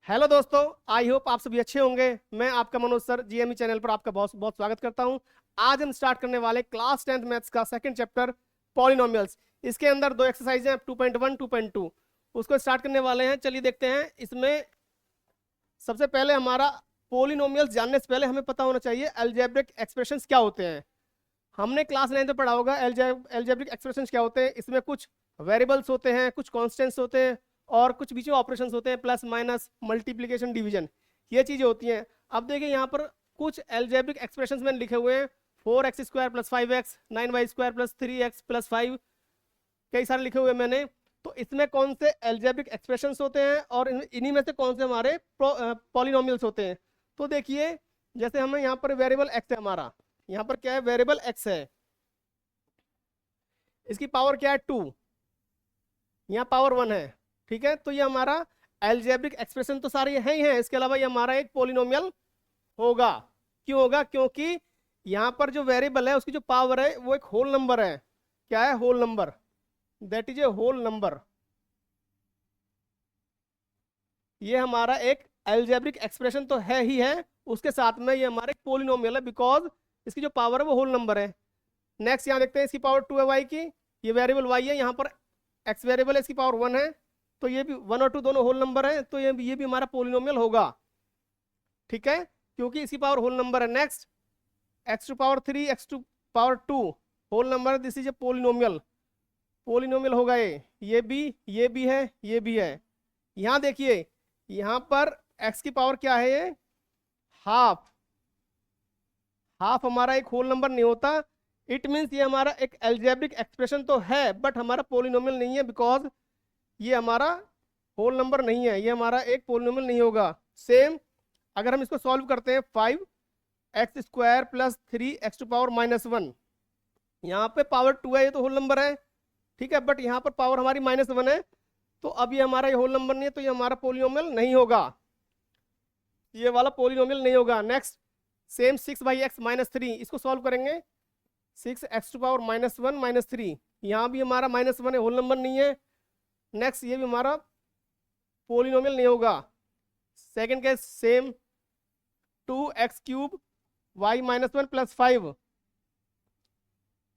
Hello दोस्तों। I hope आप सभी अच्छे होंगे। मैं आपका मनोज सर जीएमई चैनल पर आपका बहुत बहुत स्वागत करता हूं। आज हम स्टार्ट करने वाले क्लास 10th मैथ्स का सेकंड चैप्टर पॉलिनोमियल्स। इसके अंदर दो एक्सरसाइज हैं 2.1 2.2। उसको स्टार्ट करने वाले हैं। चलिए देखते हैं। इसमें सबसे पहले हमारा पॉलिनोमियल्स जानने से पहले हमें पता होना चाहिए अलजेब्रिक एक्सप्रेशंस क्या होते हैं। हमने क्लास 9 में पढ़ा होगा अलजेब्रिक एक्सप्रेशंस क्या होते हैं। इसमें कुछ वेरिएबल्स होते हैं, कुछ कॉन्स्टेंट्स होते हैं और कुछ बीच में ऑपरेशंस होते हैं, प्लस माइनस मल्टीप्लिकेशन डिवीजन, ये चीजें होती हैं। अब देखिए यहाँ पर कुछ अलजेब्रिक एक्सप्रेशंस मैंने लिखे हुए हैं। 4x² + 5x, 9y² + 3x + 5, कई सारे लिखे हुए हैं मैंने। तो इसमें कौन से अलजेब्रिक एक्सप्रेशंस होते हैं और इन्हीं में से कौन से हमारे पॉलिनोमियल्स होते हैं। तो देखिए, जैसे हमें यहाँ पर वेरिएबल x है, हमारा यहाँ पर क्या है, वेरिएबल x है। इसकी पावर क्या है, 2। यहाँ पावर 1 है। ठीक है, तो ये हमारा अलजेब्रिक एक्सप्रेशन तो सारे हैं ही हैं। इसके अलावा ये हमारा एक पोलिनोमियल होगा। क्यों होगा? क्योंकि यहाँ पर जो वेरिएबल है उसकी जो पावर है वो एक होल नंबर है। क्या है? Whole number. That is a whole number. ये हमारा एक अलजेब्रिक एक्सप्रेशन तो है ही है, उसके साथ में ये हमारा एक पोलिनोमियल है, बिकॉज इसकी जो पावर है वो होल नंबर है। नेक्स्ट यहाँ देखते हैं, इसकी पावर 2 है वाई की। ये वेरिएबल वाई है, यहाँ पर एक्स वेरिएबल है, इसकी पावर 1 है। तो ये भी 1 और 2 दोनों होल नंबर है, तो ये भी हमारा पोलिनोमियल होगा। ठीक है, क्योंकि इसकी पावर होल नंबर है। Next, x⁴ x⁴ whole number, this is a polynomial. Polynomial होगा ये भी है, ये भी है। यहाँ देखिए, यहाँ पर x की पावर क्या है, ये हाफ। हाफ हमारा एक होल नंबर नहीं होता। इट मीन्स ये हमारा एक एल्जेब्रिक एक्सप्रेशन तो है, बट हमारा पोलिनोमियल नहीं है, बिकॉज ये हमारा होल नंबर नहीं है, ये हमारा एक पोलिनोमियल नहीं होगा। सेम अगर हम इसको सॉल्व करते हैं, 5x² + 3x⁻⁻1, यहाँ पे पावर 2 है, ये तो होल नंबर है। ठीक है, बट यहाँ पर पावर हमारी -1 है, तो अब ये हमारा ये होल नंबर नहीं है, तो ये हमारा पोलिनोमियल नहीं होगा, ये वाला पोलिनोमियल नहीं होगा। नेक्स्ट, सेम 6/x - 3, इसको सॉल्व करेंगे। 6x⁻⁻1 - 3, यहाँ भी हमारा -1 है, होल नंबर नहीं है। नेक्स्ट, ये भी हमारा पोलिनोमियल नहीं होगा। Second case same, 2x³ y-1 + 5,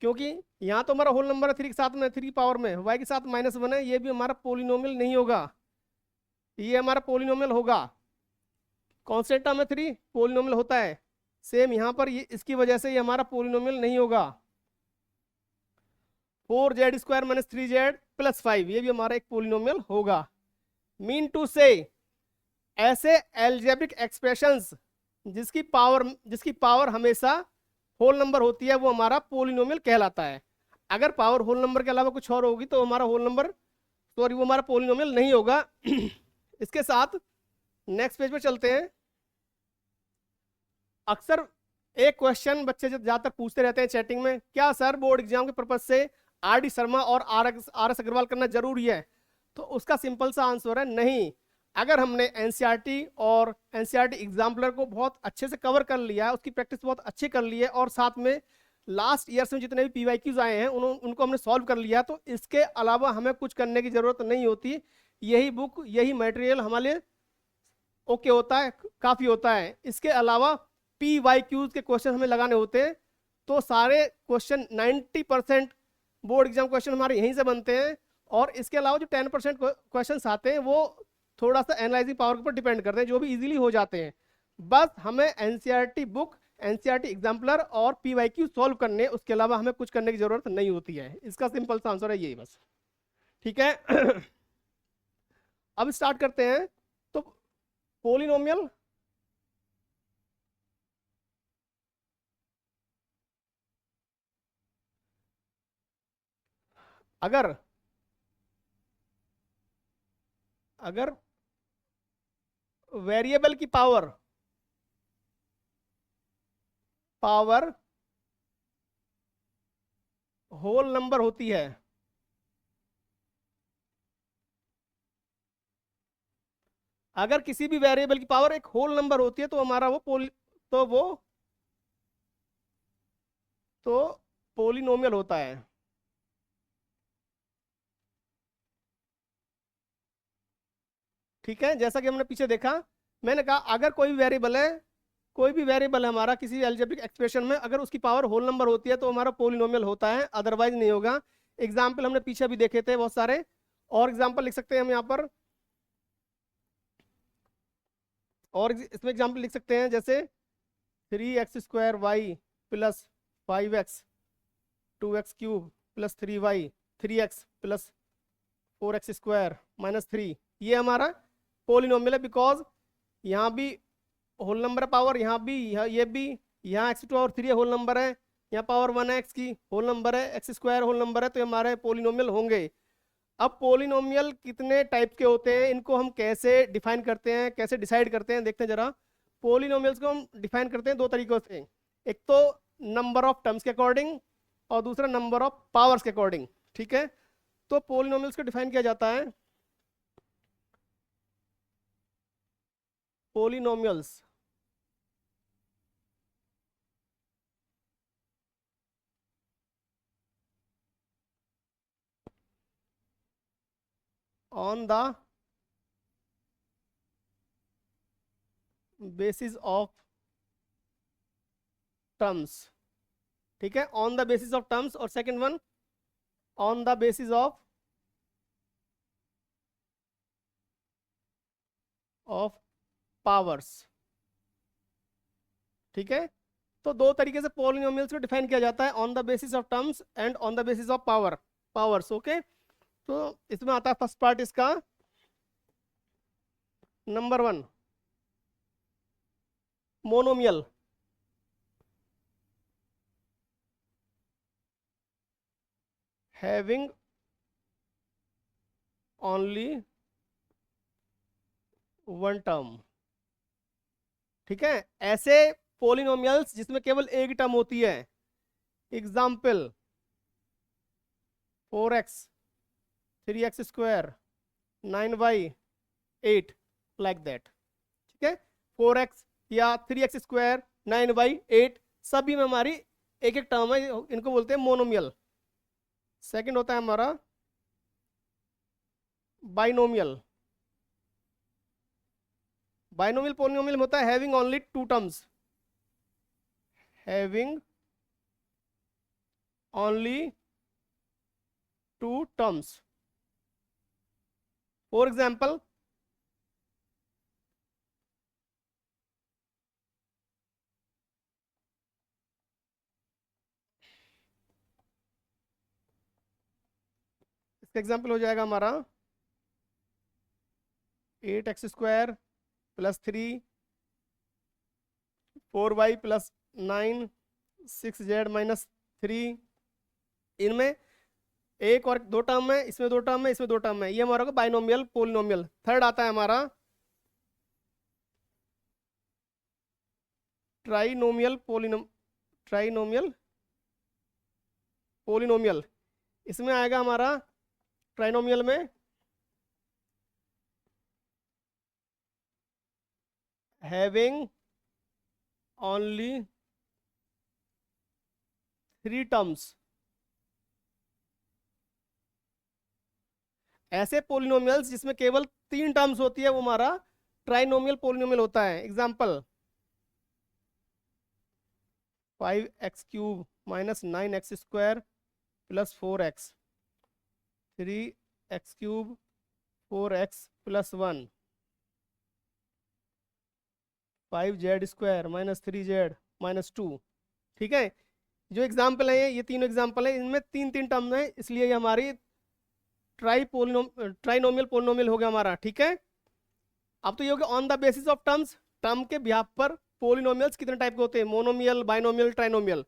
क्योंकि यहाँ तो हमारा होल नंबर है 3 के साथ में, 3 पावर में, y के साथ -1 है, ये भी हमारा पोलिनोमियल नहीं होगा, ये हमारा पोलिनोमियल होगा। कॉन्स्टेंट टर्म में 3 पोलिनोमियल होता है। सेम यहाँ पर ये इसकी वजह से ये हमारा पोलिनोमियल नहीं होगा। 4z² - 3z + 5, ये भी हमारा एक पोलिनोमियल होगा। मीन टू से, ऐसे एल्जेब्रिक एक्सप्रेशंस जिसकी पावर हमेशा होल नंबर होती है, वो हमारा पोलिनोमियल कहलाता है। अगर पावर होल नंबर के अलावा कुछ और होगी तो हमारा होल नंबर, सॉरी, वो हमारा पोलिनोमियल नहीं होगा। इसके साथ नेक्स्ट पेज पे चलते हैं। अक्सर एक क्वेश्चन बच्चे ज्यादातर पूछते रहते हैं चैटिंग में, क्या सर बोर्ड एग्जाम के पर्पज से आर डी शर्मा और आर एस अग्रवाल करना जरूरी है? तो उसका सिंपल सा आंसर है नहीं। अगर हमने एनसीईआरटी और एनसीईआरटी एग्जाम्पलर को बहुत अच्छे से कवर कर लिया है, उसकी प्रैक्टिस बहुत अच्छी कर ली है, और साथ में लास्ट ईयर्स में जितने भी पीवाईक्यूज आए हैं उनको हमने सॉल्व कर लिया, तो इसके अलावा हमें कुछ करने की जरूरत नहीं होती। यही बुक, यही मटेरियल हमारे लिए ओके होता है, काफी होता है। इसके अलावा पीवाईक्यूज के क्वेश्चन हमें लगाने होते हैं, तो सारे क्वेश्चन 90% बोर्ड एग्जाम क्वेश्चन हमारे यहीं से बनते हैं। और इसके अलावा जो 10% क्वेश्चन आते हैं वो थोड़ा सा एनालाइजिंग पावर के ऊपर डिपेंड करते हैं, जो भी इजीली हो जाते हैं। बस हमें एनसीईआरटी बुक, एनसीईआरटी एग्जाम्पलर और पीवाईक्यू सॉल्व करने, उसके अलावा हमें कुछ करने की जरूरत नहीं होती है। इसका सिंपल सा आंसर है यही बस। ठीक है। अब स्टार्ट करते हैं। तो पोलिनोमियल, अगर अगर वेरिएबल की पावर पावर होल नंबर होती है, अगर किसी भी वेरिएबल की पावर एक होल नंबर होती है, तो हमारा तो वो तो पोलिनोमियल होता है। ठीक है, जैसा कि हमने पीछे देखा, मैंने कहा अगर कोई वेरिएबल है, कोई भी वेरिएबल है हमारा किसी अलजेब्रिक एक्सप्रेशन में, अगर उसकी पावर होल नंबर होती है तो हमारा पोलिनोमियल होता है, अदरवाइज नहीं होगा। एग्जाम्पल हमने पीछे भी देखे थे बहुत सारे, और एग्जाम्पल लिख सकते हैं हम यहाँ पर, और इसमें एग्जाम्पल लिख सकते हैं जैसे 3x² y plus 5x 2x cube plus 3y 3x plus 4x² minus 3, ये हमारा पोलिनोमियल है, बिकॉज यहाँ भी होल नंबर पावर, यहाँ भी, ये भी, यहाँ x⁻³ होल नंबर है, यहाँ पावर 1 है x की, होल नंबर है, x² होल नंबर है, तो हमारे पोलिनोमियल होंगे। अब पोलिनोमियल कितने टाइप के होते हैं, इनको हम कैसे डिफाइन करते हैं, कैसे डिसाइड करते हैं, देखते हैं जरा। पोलिनोमियल्स को हम डिफाइन करते हैं दो तरीकों से, एक तो नंबर ऑफ टर्म्स के अकॉर्डिंग और दूसरा नंबर ऑफ पावर्स के अकॉर्डिंग। ठीक है, तो पोलिनोमियल्स को डिफाइन किया जाता है, polynomials on the basis of terms. ठीक है, on the basis of terms, और second one on the basis of powers. ठीक है, तो दो तरीके से पोलिनोमियल्स को डिफाइन किया जाता है, on the basis of terms and on the basis of powers. Okay, तो इसमें आता है फर्स्ट पार्ट इसका, number 1 monomial. Having only one term. ठीक है, ऐसे पोलिनोमियल्स जिसमें केवल एक टर्म होती है, example 4x 3x² 9y 8, like that. ठीक है, 4x या 3x² 9y 8 सभी में हमारी एक एक टर्म है, इनको बोलते हैं मोनोमियल। सेकंड होता है हमारा बाइनोमियल। बाइनोमियल पोलिनोमियल होता है having only two terms, having only two terms. For example इसका एग्जाम्पल हो जाएगा हमारा 8x² plus 3 4y plus 9 6z minus 3। इनमें एक और दो टर्म है, इसमें दो टर्म है, इसमें दो टर्म है, ये हमारा बाइनोमियल पोलिनोमियल। थर्ड आता है हमारा ट्राइनोमियल पोलिनोमियल। इसमें आएगा हमारा ट्राइनोमियल में हैविंग ओनली 3 टर्म्स। ऐसे पोलिनोमियल्स जिसमें केवल 3 टर्म्स होती है वो हमारा ट्राइनोमियल पोलिनोमियल होता है। Example 5x³ minus 9x² plus 4x 3x³ 4x plus 1 5z² minus 3z minus 2। ठीक है, जो एग्जाम्पल है ये तीनों एग्जाम्पल है, इनमें तीन तीन टर्म है, इसलिए ये हमारी ट्राइनोमियल पोलिनोमियल हो गया हमारा। ठीक है, अब तो ये हो गया on the basis of terms, term के बिहाफ पर पोलिनोमियल्स कितने टाइप के होते हैं, मोनोमियल बाइनोमियल ट्राइनोमियल।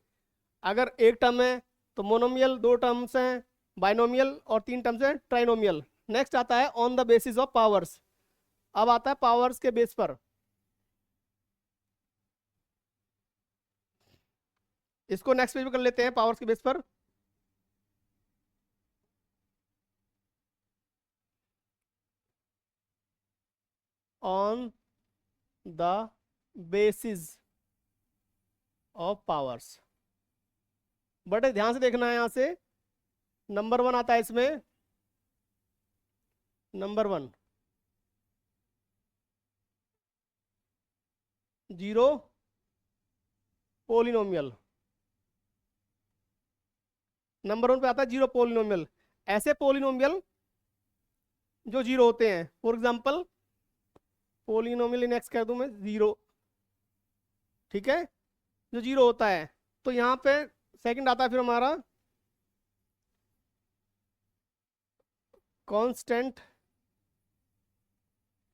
अगर एक टर्म है तो मोनोमियल, दो टर्म्स हैं बाइनोमियल, और 3 टर्म्स हैं ट्राइनोमियल। नेक्स्ट आता है on the basis of powers. अब आता है पावर्स के बेस पर, इसको नेक्स्ट पेज पे कर लेते हैं पावर्स के बेस पर। On the basis of powers, बड़े ध्यान से देखना है, यहां से नंबर 1 आता है इसमें, नंबर 1 जीरो पोलिनोमियल। नंबर 1 पे आता है जीरो पोलिनोमियल, ऐसे पोलिनोमियल जो जीरो होते हैं। For example polynomial in x कर दूं मैं जीरो, ठीक है, जो जीरो होता है। तो यहाँ पे सेकंड आता है फिर हमारा कांस्टेंट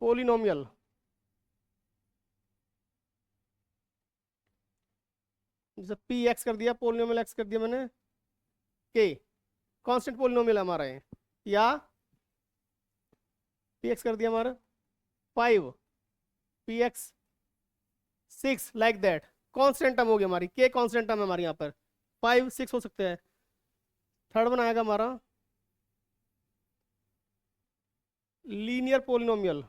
पोलिनोमियल। जैसे पी एक्स कर दिया, पोलिनोमियल एक्स कर दिया मैंने, के कांस्टेंट पोलिनोमियल हमारा है। या पी एक्स कर दिया हमारा 5, P x 6, like that. Constant term हो गया हमारी, के कांस्टेंट टर्म है हमारे यहाँ पर, 5 6 हो सकते हैं। थर्ड वन आएगा हमारा लीनियर पोलिनोमियल।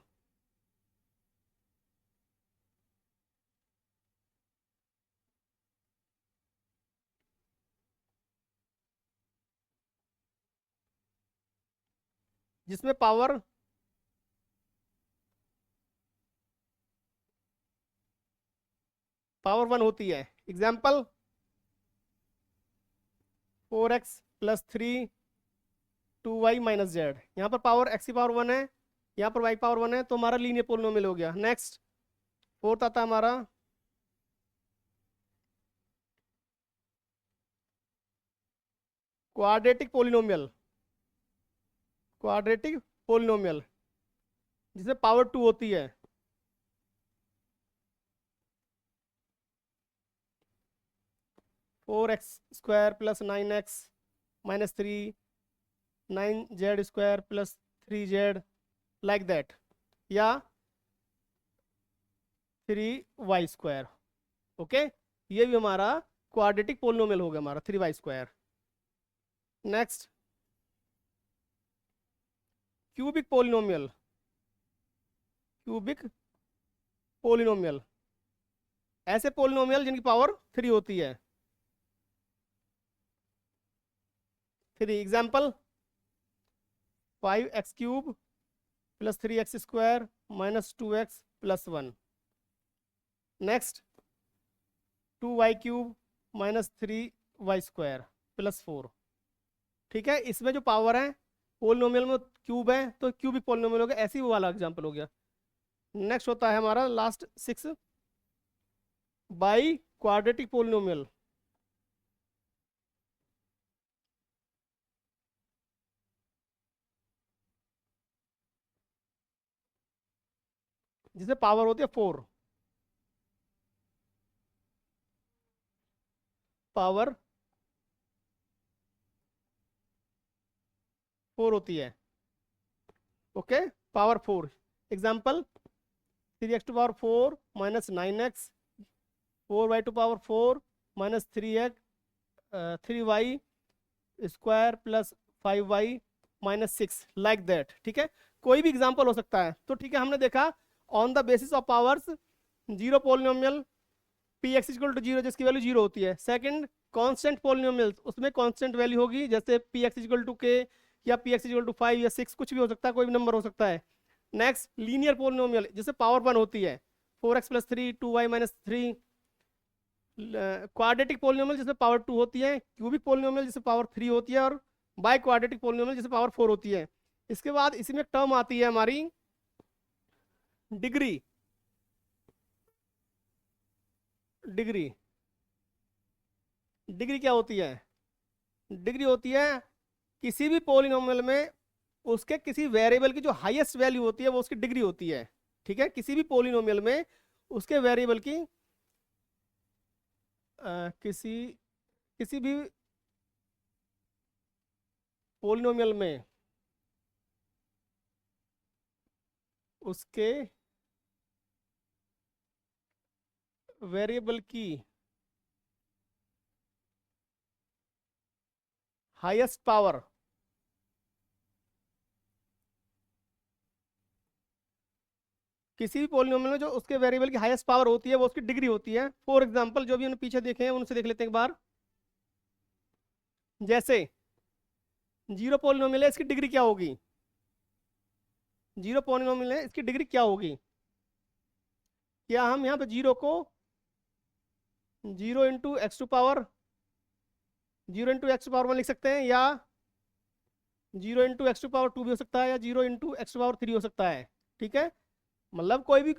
जिसमें पावर पावर 1 होती है। Example 4x + 3 2y - z। यहाँ पर पावर x की पावर 1 है, यहाँ पर y पावर 1 है, तो हमारा लीनियर पोलिनोमियल हो गया। नेक्स्ट फोर्थ आता है हमारा क्वाड्रेटिक पोलिनोमियल। क्वाड्रेटिक पोलिनोमियल जिसमें पावर 2 होती है। Four x square + 9x - 3 9z² + 3z, like that. या 3y²। ओके, ये भी हमारा क्वाड्रेटिक पोलिनोमियल हो गया हमारा 3y²। Next cubic polynomial. Cubic polynomial ऐसे पोलिनोमियल जिनकी पावर 3 होती है। 3 example 5x³ + 3x² - 2x + 1। Next 2y³ - 3y² + 4। ठीक है, इसमें जो पावर है पोलिनोमियल में क्यूब है तो क्यूबिक पोलिनोमियल हो गया, ऐसे ही वो वाला एग्जाम्पल हो गया। नेक्स्ट होता है हमारा लास्ट 6 बाई क्वाड्रेटिक पोलिनोमियल। जिसमें पावर होती है 4, पावर 4 होती है। Okay, power 4। Example 3x⁴ - 9x, 4y⁴ - 3x 3y² + 5y - 6, like that. ठीक है, कोई भी एग्जाम्पल हो सकता है। तो ठीक है, हमने देखा on the basis of powers zero polynomial p x equal to zero जिसकी वैल्यू जीरो होती है। सेकंड कांस्टेंट पोलिनोमियल, उसमें कांस्टेंट वैल्यू होगी, जैसे पी एक्स इक्वल टू के या पी एक्स इक्वल टू 5 या 6, कुछ भी हो सकता है, कोई भी नंबर हो सकता है। नेक्स्ट लीनियर पोलिनोमियल जिससे पावर 1 होती है, 4x + 3 2y - 3। क्वाड्रेटिक पोलिनोमियल जिसमें पावर 2 होती है, क्यूबिक पोलिनोमियल जिसमें पावर 3 होती है, और बाई क्वाड्रेटिक पोलिनोमियल जिसमें पावर 4 होती है। इसके बाद इसी में टर्म आती है हमारी डिग्री। डिग्री डिग्री क्या होती है? डिग्री होती है किसी भी पोलिनोमियल में उसके किसी वेरिएबल की जो हाईएस्ट वैल्यू होती है वो उसकी डिग्री होती है। ठीक है, किसी भी पोलिनोमियल में उसके वेरिएबल की किसी किसी भी पोलिनोमियल में उसके वेरिएबल की हाईएस्ट पावर किसी भी पोलिनोमियल में जो उसके वेरिएबल की हाईएस्ट पावर होती है वो उसकी डिग्री होती है। फॉर एग्जांपल जो भी हमने पीछे देखे हैं उनसे देख लेते हैं एक बार। जैसे जीरो पोलिनोमियल है, इसकी डिग्री क्या होगी? जीरो पोलिनोमियल है, इसकी डिग्री क्या होगी? क्या हम यहाँ पे जीरो को 0 × x⁴ लिख सकते हैं, या 0 × x⁴ 2 भी हो सकता है, या 0 × x⁴ 3 हो सकता है। ठीक है, मतलब कोई भी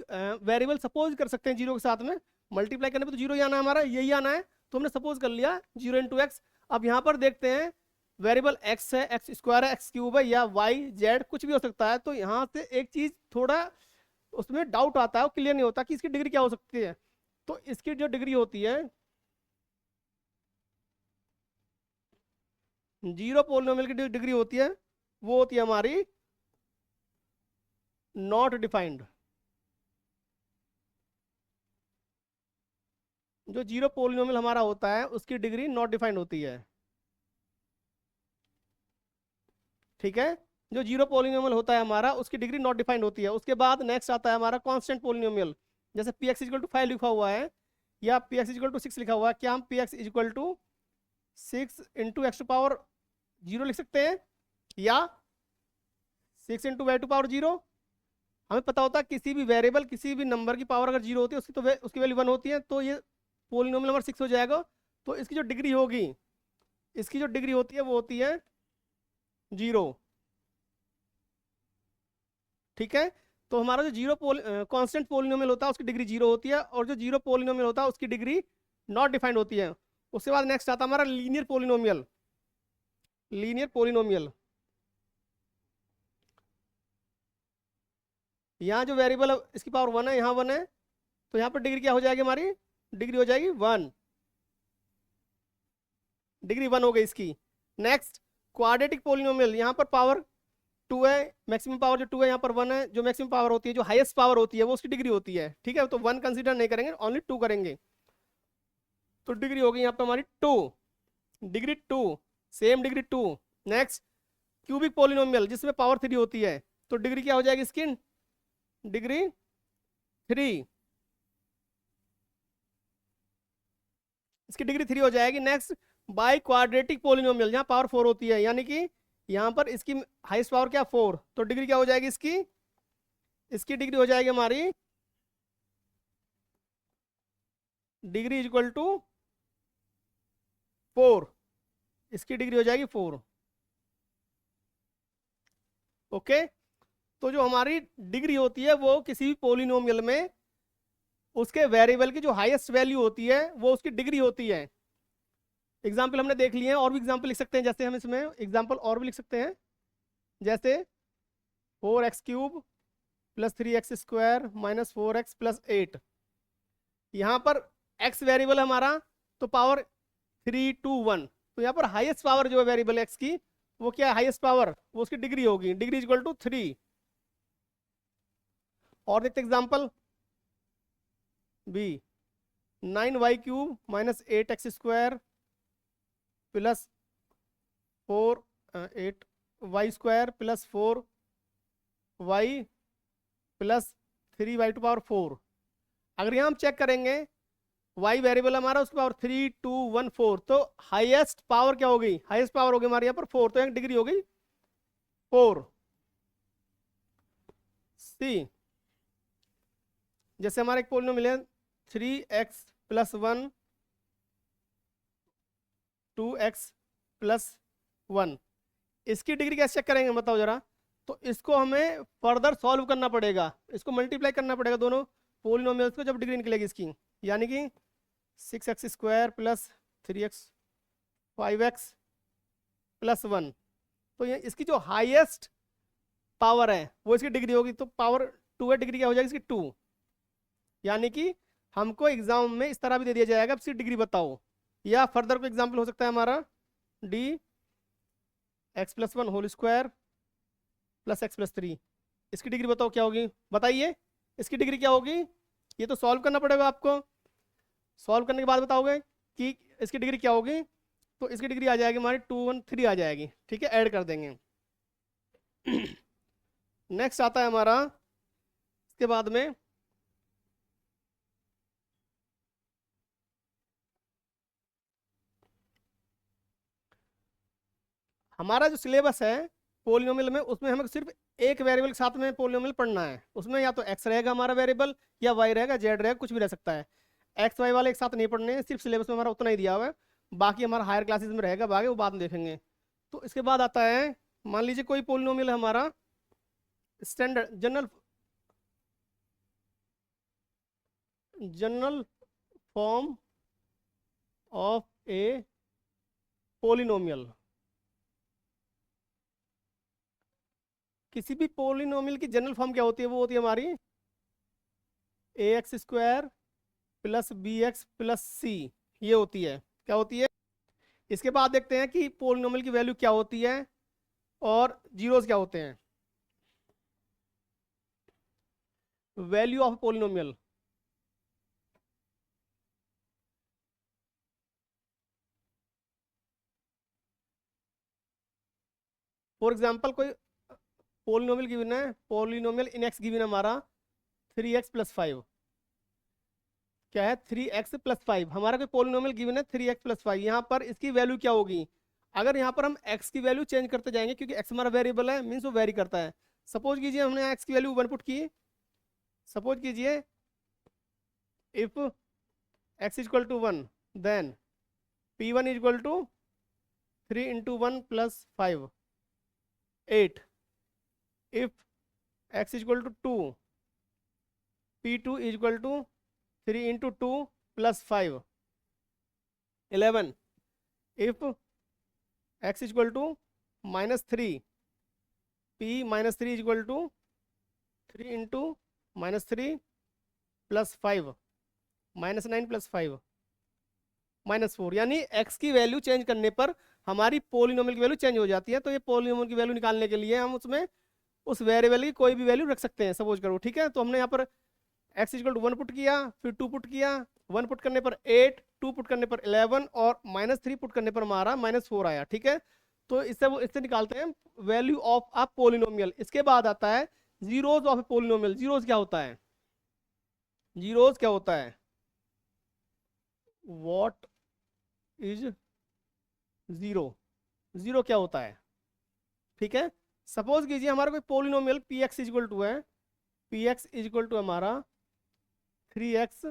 वेरिएबल सपोज कर सकते हैं जीरो के साथ में, मल्टीप्लाई करने पे तो जीरो ही आना है, हमारा यही आना है, तो हमने सपोज कर लिया 0 × x। अब यहाँ पर देखते हैं वेरिएबल x है, x² है, x³ है, या y z कुछ भी हो सकता है। तो यहाँ से एक चीज थोड़ा उसमें डाउट आता है, वो क्लियर नहीं होता कि इसकी डिग्री क्या हो सकती है। तो इसकी जो डिग्री होती है, जीरो पोलिनोमियल की डिग्री होती है, वो होती है हमारी नॉट डिफाइंड। जो जीरो पोलिनोमियल हमारा होता है उसकी डिग्री नॉट डिफाइंड होती है। ठीक है, जो जीरो पोलिनोमियल होता है हमारा उसकी डिग्री नॉट डिफाइंड होती है। उसके बाद नेक्स्ट आता है हमारा कांस्टेंट पोलिनोमियल। जैसे पी एक्स इक्वल टू 5 लिखा हुआ है, या पी एक्स इक्वल टू 6 लिखा हुआ है, क्या हम P x equal to 6 × x⁴ 0 लिख सकते हैं, या 6 × y⁴0? हमें पता होता है किसी भी वेरिएबल, किसी भी नंबर की पावर अगर जीरो होती है उसकी तो उसकी वैल्यू 1 होती है, तो ये पोलिनोमियल नंबर 6 हो जाएगा। तो इसकी जो डिग्री होगी, इसकी जो डिग्री होती है वो होती है 0। ठीक है, तो हमारा जो कांस्टेंट पोलिनोमियल होता है उसकी डिग्री 0 होती है, और जो जीरो पोलिनोमियल होता है उसकी डिग्री नॉट डिफाइंड होती है। उसके बाद नेक्स्ट आता है हमारा लीनियर पोलिनोमियल। लीनियर पोलिनोमियल, यहाँ जो वेरिएबल इसकी पावर 1 है, यहाँ 1 है, तो यहाँ पर डिग्री क्या हो जाएगी हमारी, डिग्री हो जाएगी 1। डिग्री 1 हो गई इसकी। नेक्स्ट क्वाड्रेटिक पोलिनोमियल, यहाँ पर पावर 2 है, मैक्सिमम पावर जो 2 है यहाँ पर 1 है, जो मैक्सिमम पावर होती है, जो हाईएस्ट पावर होती है वो उसकी डिग्री होती है। ठीक है, तो 1 कंसीडर नहीं करेंगे, ओनली 2 करेंगे, तो डिग्री होगी यहाँ पर हमारी 2, degree 2, same degree 2। Next cubic polynomial जिसमें पावर 3 होती है, तो डिग्री क्या हो जाएगी इसकी, डिग्री 3, इसकी डिग्री 3 हो जाएगी। नेक्स्ट बाई क्वाड्रेटिक पोलिनोमियल, जहाँ पावर 4 होती है, यानी कि यहाँ पर इसकी हाईएस्ट पावर क्या 4, तो डिग्री क्या हो जाएगी इसकी, इसकी डिग्री हो जाएगी हमारी डिग्री इक्वल टू 4, इसकी डिग्री हो जाएगी 4। ओके, तो जो हमारी डिग्री होती है वो किसी भी पोलिनोमियल में उसके वेरिएबल की जो हाईएस्ट वैल्यू होती है वो उसकी डिग्री होती है। एग्जाम्पल हमने देख लिए हैं, और भी एग्जाम्पल लिख सकते हैं, जैसे हम इसमें एग्जाम्पल और भी लिख सकते हैं, जैसे 4x³ + 3x² - 4x + 8। यहाँ पर x वेरिएबल हमारा, तो पावर 3, 2, 1, तो यहाँ पर हाईएस्ट पावर जो है वेरिएबल x की, वो क्या है हाईएस्ट पावर, वो उसकी डिग्री होगी, डिग्री इक्वल टू 3। और देखते example B, 9y³ - 8x² + 8y² + 4y + 3y⁴। अगर यहाँ हम चेक करेंगे, y वेरिएबल हमारा उसकी पावर 3, 2, 1, 4, तो हाईएस्ट पावर क्या होगी, हाईएस्ट पावर होगी हमारे यहाँ पर 4, तो यहाँ डिग्री हो गई 4। सी, जैसे हमारे एक पोलिनोमियल है 3x + 1 2x + 1, इसकी डिग्री कैसे चेक करेंगे बताओ जरा। तो इसको हमें फर्दर सॉल्व करना पड़ेगा, इसको मल्टीप्लाई करना पड़ेगा दोनों पोलिनोमियल्स को, जब डिग्री निकलेगी इसकी, यानी कि 6x² + 3x 5x + 1, तो ये इसकी जो हाईएस्ट पावर है वो इसकी डिग्री होगी, तो पावर 2 है, डिग्री क्या हो जाएगी इसकी 2। यानी कि हमको एग्जाम में इस तरह भी दे दिया जाएगा, इसकी डिग्री बताओ, या फर्दर कोई एग्जाम्पल हो सकता है हमारा d x + 1 whole square + x + 3, इसकी डिग्री बताओ क्या होगी, बताइए इसकी डिग्री क्या होगी। ये तो सॉल्व करना पड़ेगा आपको, सॉल्व करने के बाद बताओगे कि इसकी डिग्री क्या होगी। तो इसकी डिग्री आ जाएगी हमारी 2, 1, 3 आ जाएगी। ठीक है, ऐड कर देंगे। नेक्स्ट आता है हमारा इसके बाद में हमारा जो सिलेबस है पोलिनोमियल में, उसमें हमें सिर्फ एक वेरिएबल के साथ में पोलिनोमियल पढ़ना है, उसमें या तो एक्स रहेगा हमारा वेरिएबल, या वाई रहेगा, जेड रहेगा, कुछ भी रह सकता है। एक्स वाई वाले एक साथ नहीं पढ़ने हैं, सिर्फ सिलेबस में हमारा उतना ही दिया हुआ है, बाकी हमारा हायर क्लासेस में रहेगा, बाकी वो बाद में देखेंगे। तो इसके बाद आता है, मान लीजिए कोई पोलिनोमियल है हमारा standard general form of A polynomial. किसी भी पोलिनोमियल की जनरल फॉर्म क्या होती है? वो होती है हमारी A x square plus B x plus C, ये होती है। क्या होती है? इसके बाद देखते हैं कि पोलिनोमियल की वैल्यू क्या होती है और जीरोस क्या होते हैं। Value of polynomial, for example कोई पोलिनोमियल गिवन है, पोलिनोमियल इन एक्स गिवन है हमारा 3x+5। क्या है? 3x+5। हमारा कोई पोलिनोमियल गिवन है 3x+5, यहाँ पर इसकी वैल्यू क्या होगी? अगर यहाँ पर हम x की वैल्यू चेंज करते जाएंगे, क्योंकि x हमारा वेरिएबल है, मीन्स वो वेरी करता है। सपोज कीजिए हमने x की वैल्यू 1 पुट की, सपोज कीजिए if x equal to 1, then p1 equal to 3 into 1 plus 5, 8। If x equal to 2, p2 equal to 3 into 2 plus 5, 11। If x equal to -3, p -3 equal to 3 into -3 plus 5, -9 plus 5, -4। यानी x की value change करने पर हमारी polynomial की value change हो जाती है। तो ये पोलिनोमियल की वैल्यू निकालने के लिए हम उसमें उस वेरिएबल की कोई भी वैल्यू रख सकते हैं, सपोज करो। ठीक है, तो हमने यहाँ पर x इक्वल टू 1 पुट किया, फिर 2 पुट किया, 1 पुट करने पर 8, 2 पुट करने पर 11 और -3 पुट करने पर हमारा -4 आया। ठीक है, तो इससे निकालते हैं वैल्यू ऑफ अ पोलिनोमियल। इसके बाद आता है zeros of A polynomial. Zeros क्या होता है? जीरोस क्या होता है? What is zero? जीरो क्या होता है? ठीक है, सपोज कीजिए हमारा कोई polynomial p x equal to है, पी एक्स इक्वल टू हमारा 3x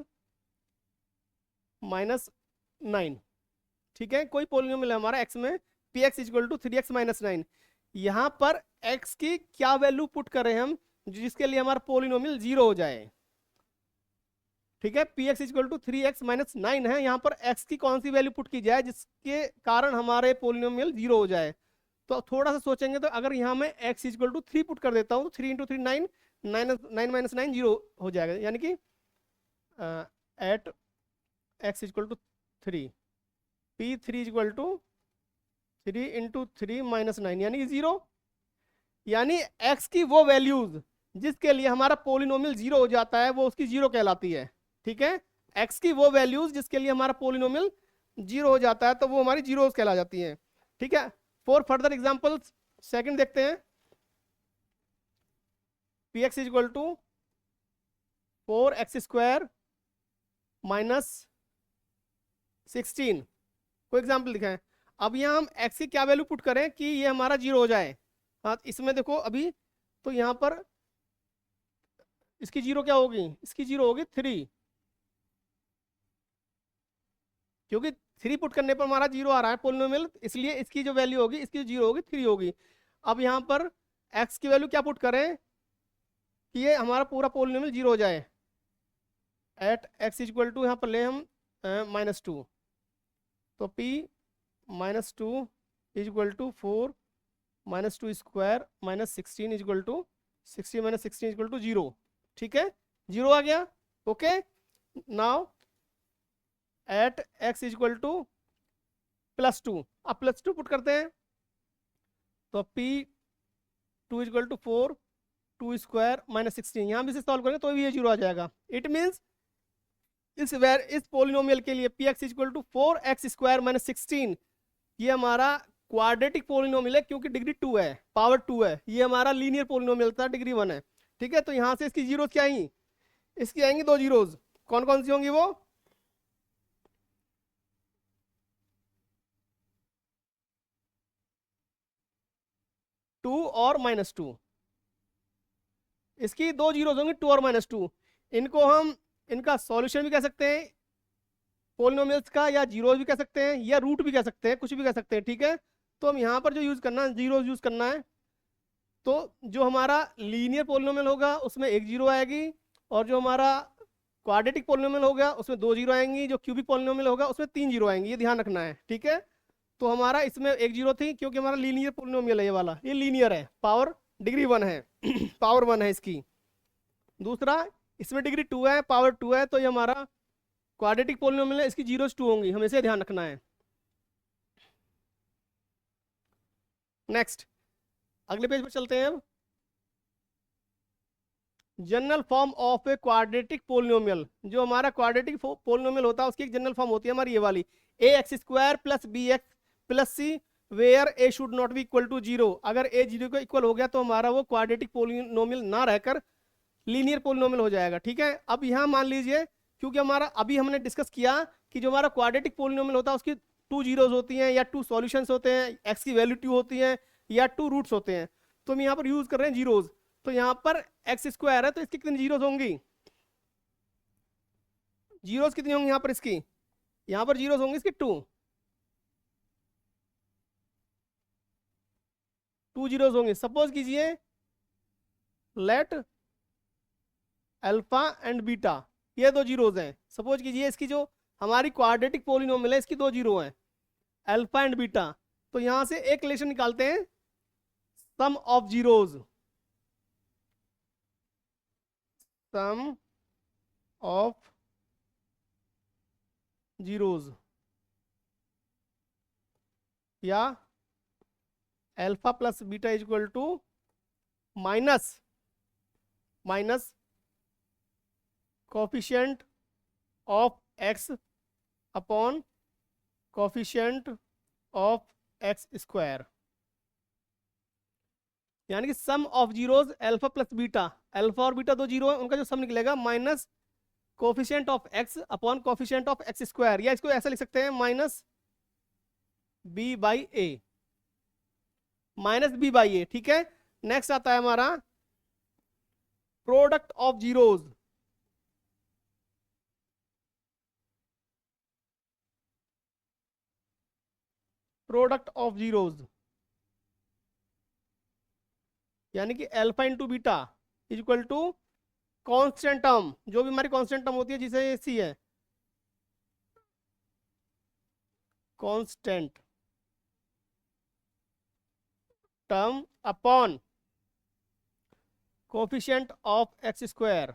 -9। ठीक है, कोई पोलिनोमियल है हमारा x में, P x equal to 3x -9। यहाँ पर x की क्या वैल्यू पुट करें हम जिसके लिए हमारा पोलिनोमियल जीरो हो जाए? ठीक है, p x equal to 3x-9 है, यहाँ पर x की कौन सी वैल्यू पुट की जाए जिसके कारण हमारे पोलिनोमियल जीरो हो जाए? तो थोड़ा सा सोचेंगे, तो अगर यहाँ मैं x इक्वल टू 3 पुट कर देता हूँ, तो 3 इंटू 3 9, 9 जीरो हो जाएगा, यानी कि at x equal to 3, p3 equal to 3 into 3 -9, यानी कि जीरो। यानी x की वो वैल्यूज जिसके लिए हमारा पोलिनोमियल जीरो हो जाता है, वो उसकी जीरो कहलाती है। ठीक है, x की वो वैल्यूज जिसके लिए हमारा पोलिनोमियल जीरो हो जाता है, तो वो हमारी जीरोस कहला जाती हैं। ठीक है, फॉर फर्दर एग्जांपल्स सेकंड देखते हैं। P x equal to 4x² -16। कोई एग्जाम्पल दिखाएं। अब यहाँ हम x की क्या वैल्यू पुट करें कि ये हमारा जीरो हो जाए? हाँ, इसमें देखो अभी, तो यहाँ पर इसकी जीरो क्या होगी? इसकी जीरो होगी 3, क्योंकि 3 पुट करने पर हमारा जीरो आ रहा है पोलिनोमियल, इसलिए इसकी जो वैल्यू होगी, इसकी जीरो होगी 3 होगी। अब यहाँ पर x की वैल्यू क्या पुट करें कि ये हमारा पूरा पोलिनोमियल जीरो हो जाए? एट x इक्वल टू, यहाँ पर ले हम -2, तो p -2 equal to 4 -2 square -16 equal to 16 -16 equal to 0। ठीक है, जीरो आ गया। Okay, now at x equal to +2, अब +2 पुट करते हैं, तो p2 इक्वल टू 4 2 स्क्वायर -16, यहाँ भी से सॉल्व करेंगे तो भी ये जीरो आ जाएगा। इट मीन्स इस पोलिनोमियल के लिए P x equal to 4x² -16, ये हमारा क्वाड्रेटिक पोलिनोमियल है, क्योंकि डिग्री 2 है, पावर 2 है। ये हमारा लीनियर पोलिनोमियल था, डिग्री 1 है। ठीक है, तो यहाँ से इसकी जीरोस क्या आएंगी? इसकी आएंगी 2 जीरोस। कौन कौन सी होंगी वो? 2 और -2। इसकी दो जीरोज होंगे, 2 और -2। इनको हम इनका सॉल्यूशन भी कह सकते हैं पोलिनोमियल्स का, या जीरोज भी कह सकते हैं, या रूट भी कह सकते हैं, कुछ भी कह सकते हैं, ठीक है। तो हम यहाँ पर जो यूज करना है, जीरोज यूज करना है। तो जो हमारा लीनियर पोलिनोमियल होगा उसमें एक जीरो आएगी, और जो हमारा क्वाड्रेटिक पोलिनोमियल होगा उसमें दो जीरो आएंगी, जो क्यूबिक पोलिनोमियल होगा उसमें तीन जीरो आएंगी, ये ध्यान रखना है, ठीक है। तो हमारा इसमें एक जीरो थी क्योंकि हमारा लीनियर पोलिनोमियल है, ये वाला ये लीनियर है, पावर डिग्री 1 है पावर 1 है इसकी। दूसरा इसमें डिग्री 2 है, पावर 2 है, तो ये हमारा क्वाड्रेटिक पोलिनोमियल है, इसकी जीरोस 2 होंगी, हमें इसे ध्यान रखना है। नेक्स्ट अगले पेज पर चलते हैं अब। General form of a quadratic polynomial, जो हमारा क्वाड्रेटिक पोलिनोमियल होता है उसकी एक जनरल फॉर्म होती है हमारी ये वाली, ax² + bx + c where a should not be equal to 0। अगर a 0 को इक्वल हो गया तो हमारा वो क्वाड्रेटिक पोलिनोमियल ना रहकर लीनियर पोलिनोमियल हो जाएगा, ठीक है। अब यहाँ मान लीजिए, क्योंकि हमारा अभी हमने डिस्कस किया कि जो हमारा क्वाड्रेटिक पोलिनोमियल होता है उसकी 2 जीरोज होती हैं, या 2 सॉल्यूशंस होते हैं, x की वैल्यू 2 होती है, या 2 रूट्स होते हैं। तो हम यहाँ पर यूज कर रहे हैं जीरोज। तो यहाँ पर x² है तो इसकी कितनी जीरोज होंगी, जीरोज कितनी होंगी यहाँ पर इसकी, यहाँ पर जीरोज होंगी इसकी 2 जीरोज होंगे। सपोज कीजिए लेट अल्फा एंड बीटा, ये दो जीरोज हैं। सपोज कीजिए इसकी जो हमारी क्वाड्रेटिक पोलिनोमियल है इसकी दो जीरो हैं, अल्फा एंड बीटा। तो यहां से एक रिलेशन निकालते हैं, sum of zeros, sum of zeros, या alpha plus beta equal to minus coefficient of x upon coefficient of x², यानी कि sum of zeros alpha plus beta, alpha और बीटा दो जीरो है, उनका जो सम निकलेगा minus coefficient of x upon coefficient of x², या इसको ऐसा लिख सकते हैं -b/a, -b/a, ठीक है। नेक्स्ट आता है हमारा product of zeros, product of zeros, यानी कि alpha into beta equal to constant term, जो भी हमारी कांस्टेंट टर्म होती है जिसे सी है, constant term upon coefficient of x²,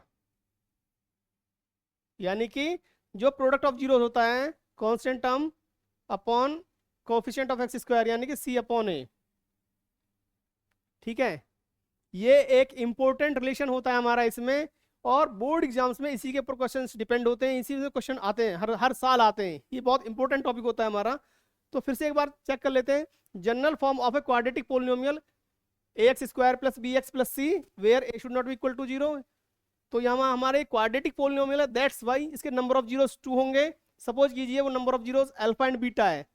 यानी कि जो प्रोडक्ट ऑफ जीरो होता है constant term upon coefficient of x², यानी कि c/a, ठीक है। ये एक इंपॉर्टेंट रिलेशन होता है हमारा इसमें, और बोर्ड एग्जाम्स में इसी के ऊपर क्वेश्चंस डिपेंड होते हैं, इसी से क्वेश्चन आते हैं, हर साल आते हैं, ये बहुत इंपॉर्टेंट टॉपिक होता है हमारा। तो फिर से एक बार चेक कर लेते हैं, general form of a quadratic polynomial ax² + bx + c where a should not be equal to 0। तो यहाँ हमारे क्वाड्रेटिक पोलिनोमियल है, दैट्स वाई इसके नंबर ऑफ जीरोस 2 होंगे। सपोज कीजिए वो number of zeros alpha and beta है,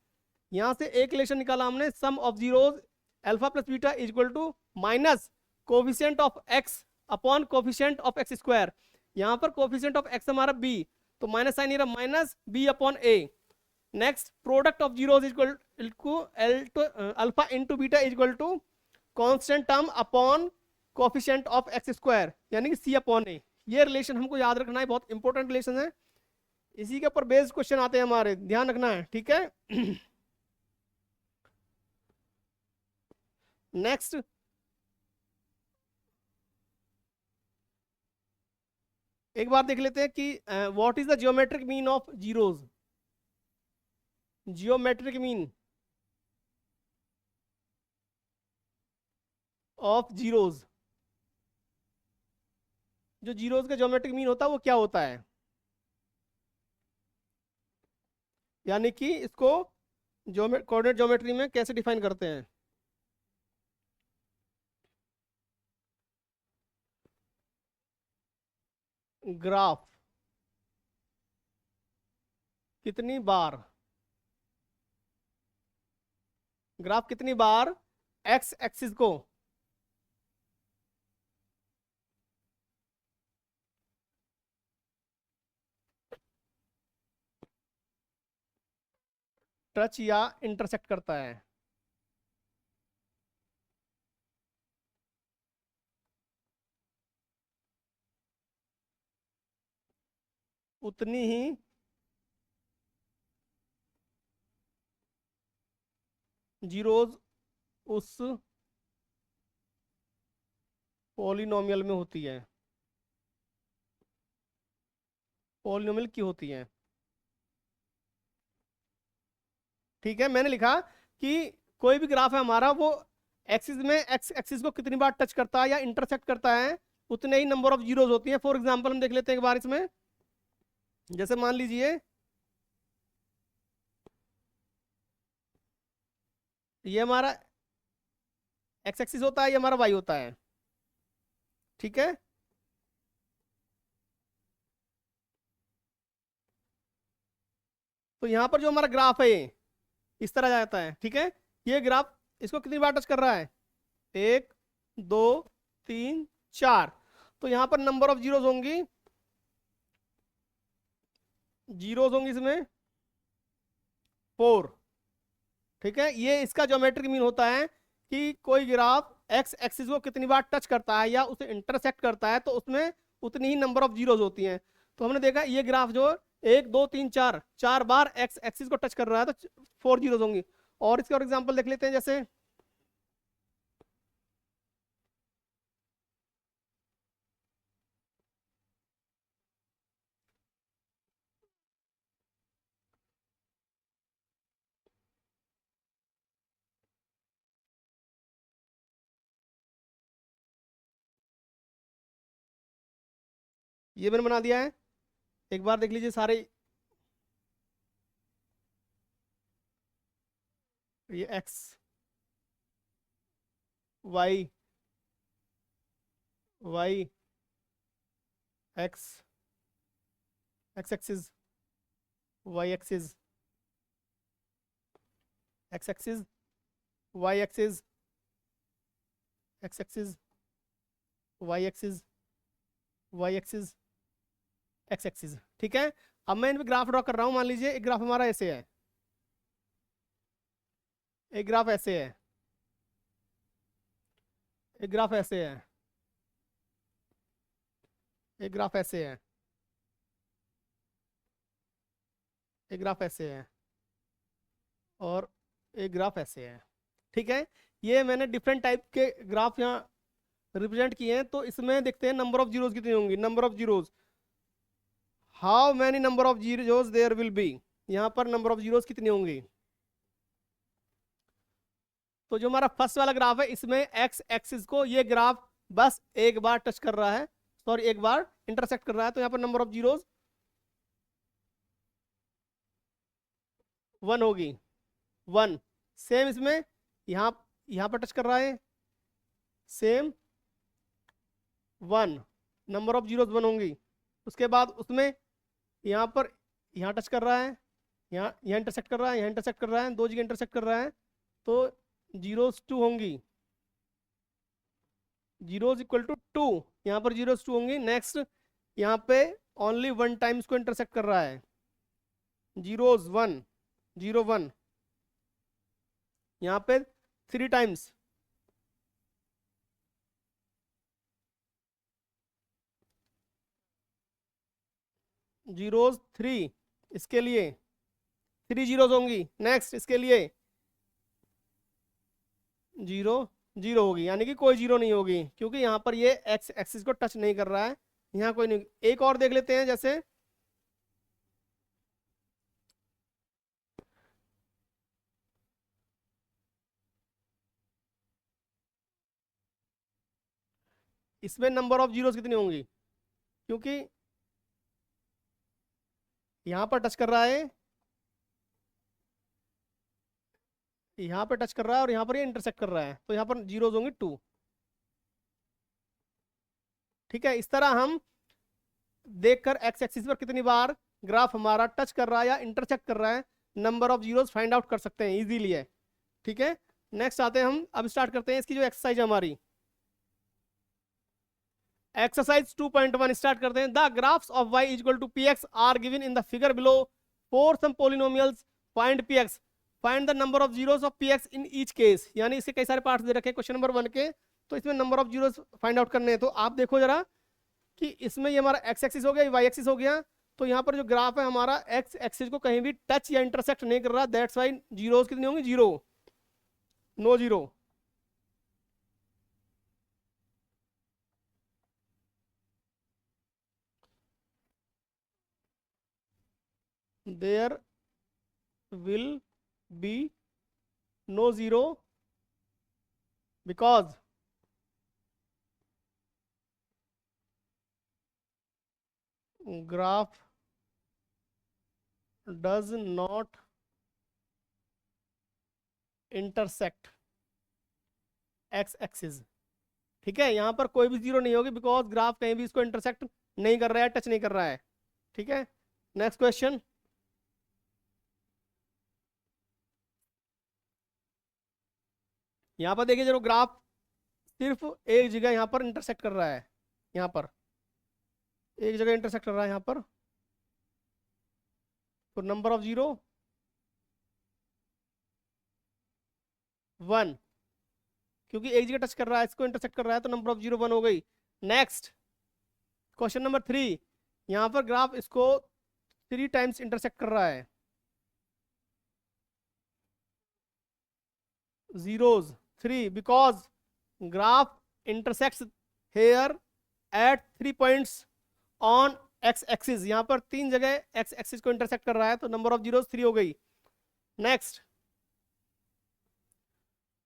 यहाँ से एक रिलेशन निकाला हमने, sum of zeros alpha plus beta equal to minus coefficient of x upon coefficient of x²। यहाँ पर कोफिशिएंट ऑफ x हमारा b, तो माइनस साइन रहा, minus b/a। Next product of zeros equal to alpha into beta equal to constant term upon coefficient of x², यानी कि c/a। ये relation हमको याद रखना है, बहुत इंपॉर्टेंट रिलेशन है, इसी के ऊपर बेस्ड क्वेश्चन आते हैं हमारे, ध्यान रखना है, ठीक है। नेक्स्ट एक बार देख लेते हैं कि what is the geometric mean of zeros, geometric mean of zeros, जो जीरोज का ज्योमेट्रिक मीन होता है वो क्या होता है, यानी कि इसको कोऑर्डिनेट ज्योमेट्री में कैसे डिफाइन करते हैं। ग्राफ कितनी बार, ग्राफ कितनी बार एक्स एक्सिस को टच या इंटरसेक्ट करता है, उतनी ही जीरोज उस पॉलिनोमियल में होती है, पॉलिनोमियल की होती है। ठीक है, मैंने लिखा कि कोई भी ग्राफ है हमारा, वो एक्सिस में एक्स एक्सिस को कितनी बार टच करता है या इंटरसेक्ट करता है, उतने ही नंबर ऑफ जीरोज होती हैं। फॉर एग्जांपल हम देख लेते हैं एक बार इसमें, जैसे मान लीजिए ये हमारा एक्स एक्सिस होता है, ये हमारा वाई होता है। ठीक है, तो यहाँ पर जो हमारा ग्राफ है ये इस तरह जाता है। ठीक है, ये ग्राफ इसको कितनी बार टच कर रहा है, 1 2 3 4। तो यहाँ पर नंबर ऑफ जीरोज होंगी, जीरोज होंगी इसमें 4। ठीक है, ये इसका ज्योमेट्रिक मीन होता है कि कोई ग्राफ एक्स एक्सिस को कितनी बार टच करता है या उसे इंटरसेक्ट करता है, तो उसमें उतनी ही नंबर ऑफ जीरोज होती हैं। तो हमने देखा ये ग्राफ जो 1 2 3 4 4 बार एक्स एक्सिस को टच कर रहा है, तो 4 जीरोज होंगी। और इसके और एग्जांपल देख लेते हैं, जैसे ये मैंने बना दिया है, एक बार देख लीजिए सारे। ये x y y x x axis y axis x axis y axis x axis y axis y axis x axis. ठीक है, अब मैं इन पे ग्राफ ड्रॉ कर रहा हूं। मान लीजिए एक ग्राफ हमारा ऐसे है, एक ग्राफ ऐसे है, एक ग्राफ ऐसे है, एक ग्राफ ऐसे है, एक ग्राफ ऐसे है, और एक ग्राफ ऐसे है। ठीक है, ये मैंने डिफरेंट टाइप के ग्राफ यहाँ रिप्रेजेंट किए हैं। तो इसमें देखते हैं नंबर ऑफ जीरोज कितनी होंगी। Number of zeros, how many number of zeros there will be, यहाँ पर नंबर ऑफ जीरोज कितनी होंगी। तो जो हमारा फर्स्ट वाला ग्राफ है, इसमें एक्स एक्सिस को ये ग्राफ बस एक बार टच कर रहा है, सॉरी एक बार इंटरसेक्ट कर रहा है, तो यहाँ पर नंबर ऑफ जीरोज 1 होगी, 1। सेम इसमें यहाँ यहाँ पर टच कर रहा है, सेम 1, नंबर ऑफ जीरोज 1 होंगी। उसके बाद उसमें यहाँ पर यहाँ टच कर रहा है, यहाँ इंटरसेक्ट कर रहा है, यहाँ इंटरसेक्ट कर रहा है, दो जगह इंटरसेक्ट कर रहा है, तो जीरोज 2 होंगी, जीरोज इक्वल टू 2, यहाँ पर जीरोज 2 होंगी। नेक्स्ट यहाँ पे ओनली 1 टाइम इसको इंटरसेक्ट कर रहा है, जीरोज 1 0 1, यहाँ पे 3 टाइम्स, जीरोज 3, इसके लिए 3 जीरोज होंगी। नेक्स्ट इसके लिए 0 0 होगी, यानी कि कोई जीरो नहीं होगी, क्योंकि यहाँ पर ये एक्स एक्सिस को टच नहीं कर रहा है, यहाँ कोई नहीं। एक और देख लेते हैं, जैसे इसमें नंबर ऑफ जीरोज कितनी होंगी, क्योंकि यहाँ पर टच कर रहा है, यहाँ पर टच कर रहा है, और यहाँ पर ये इंटरसेक्ट कर रहा है, तो यहाँ पर जीरोज होंगी 2। ठीक है, इस तरह हम देखकर एक्स एक्सिस पर कितनी बार ग्राफ हमारा टच कर रहा है या इंटरसेक्ट कर रहा है, number of zeros find out कर सकते हैं इजीली है। ठीक है, नेक्स्ट आते हैं हम, अब स्टार्ट करते हैं इसकी जो एक्सरसाइज हमारी, एक्सरसाइज 2.1 स्टार्ट करते हैं। The graphs of y equal to px are given in the figure below for some polynomials, find px। Find the number of zeros of p x in each case, यानी इसके कई सारे parts दे रखे हैं question number 1 के, तो इसमें number of zeros find out करने हैं। तो आप देखो जरा कि इसमें ये हमारा एक्स एक्सिस हो गया, वाई एक्सिस हो गया, तो यहाँ पर जो ग्राफ है हमारा एक्स एक्सिस को कहीं भी टच या इंटरसेक्ट नहीं कर रहा, दैट्स वाई जीरोस कितनी होंगी, zero, no zero. There will be no zero because graph does not intersect x axis। ठीक है, यहां पर कोई भी जीरो नहीं होगी बिकॉज ग्राफ कहीं भी इसको इंटरसेक्ट नहीं कर रहा है, टच नहीं कर रहा है। ठीक है, नेक्स्ट क्वेश्चन। यहां पर देखिए, जो ग्राफ सिर्फ एक जगह यहां पर इंटरसेक्ट कर रहा है, यहां पर एक जगह इंटरसेक्ट कर रहा है यहां पर, तो नंबर ऑफ जीरो 1, क्योंकि एक जगह टच कर रहा है, इसको इंटरसेक्ट कर रहा है, तो नंबर ऑफ जीरो 1 हो गई। नेक्स्ट क्वेश्चन नंबर 3, यहां पर ग्राफ इसको 3 टाइम्स इंटरसेक्ट कर रहा है, zeros 3 because graph intersects here at 3 points on x axis। यहां पर 3 जगह x axis को इंटरसेक्ट कर रहा है, तो नंबर ऑफ जीरोस 3 हो गई। Next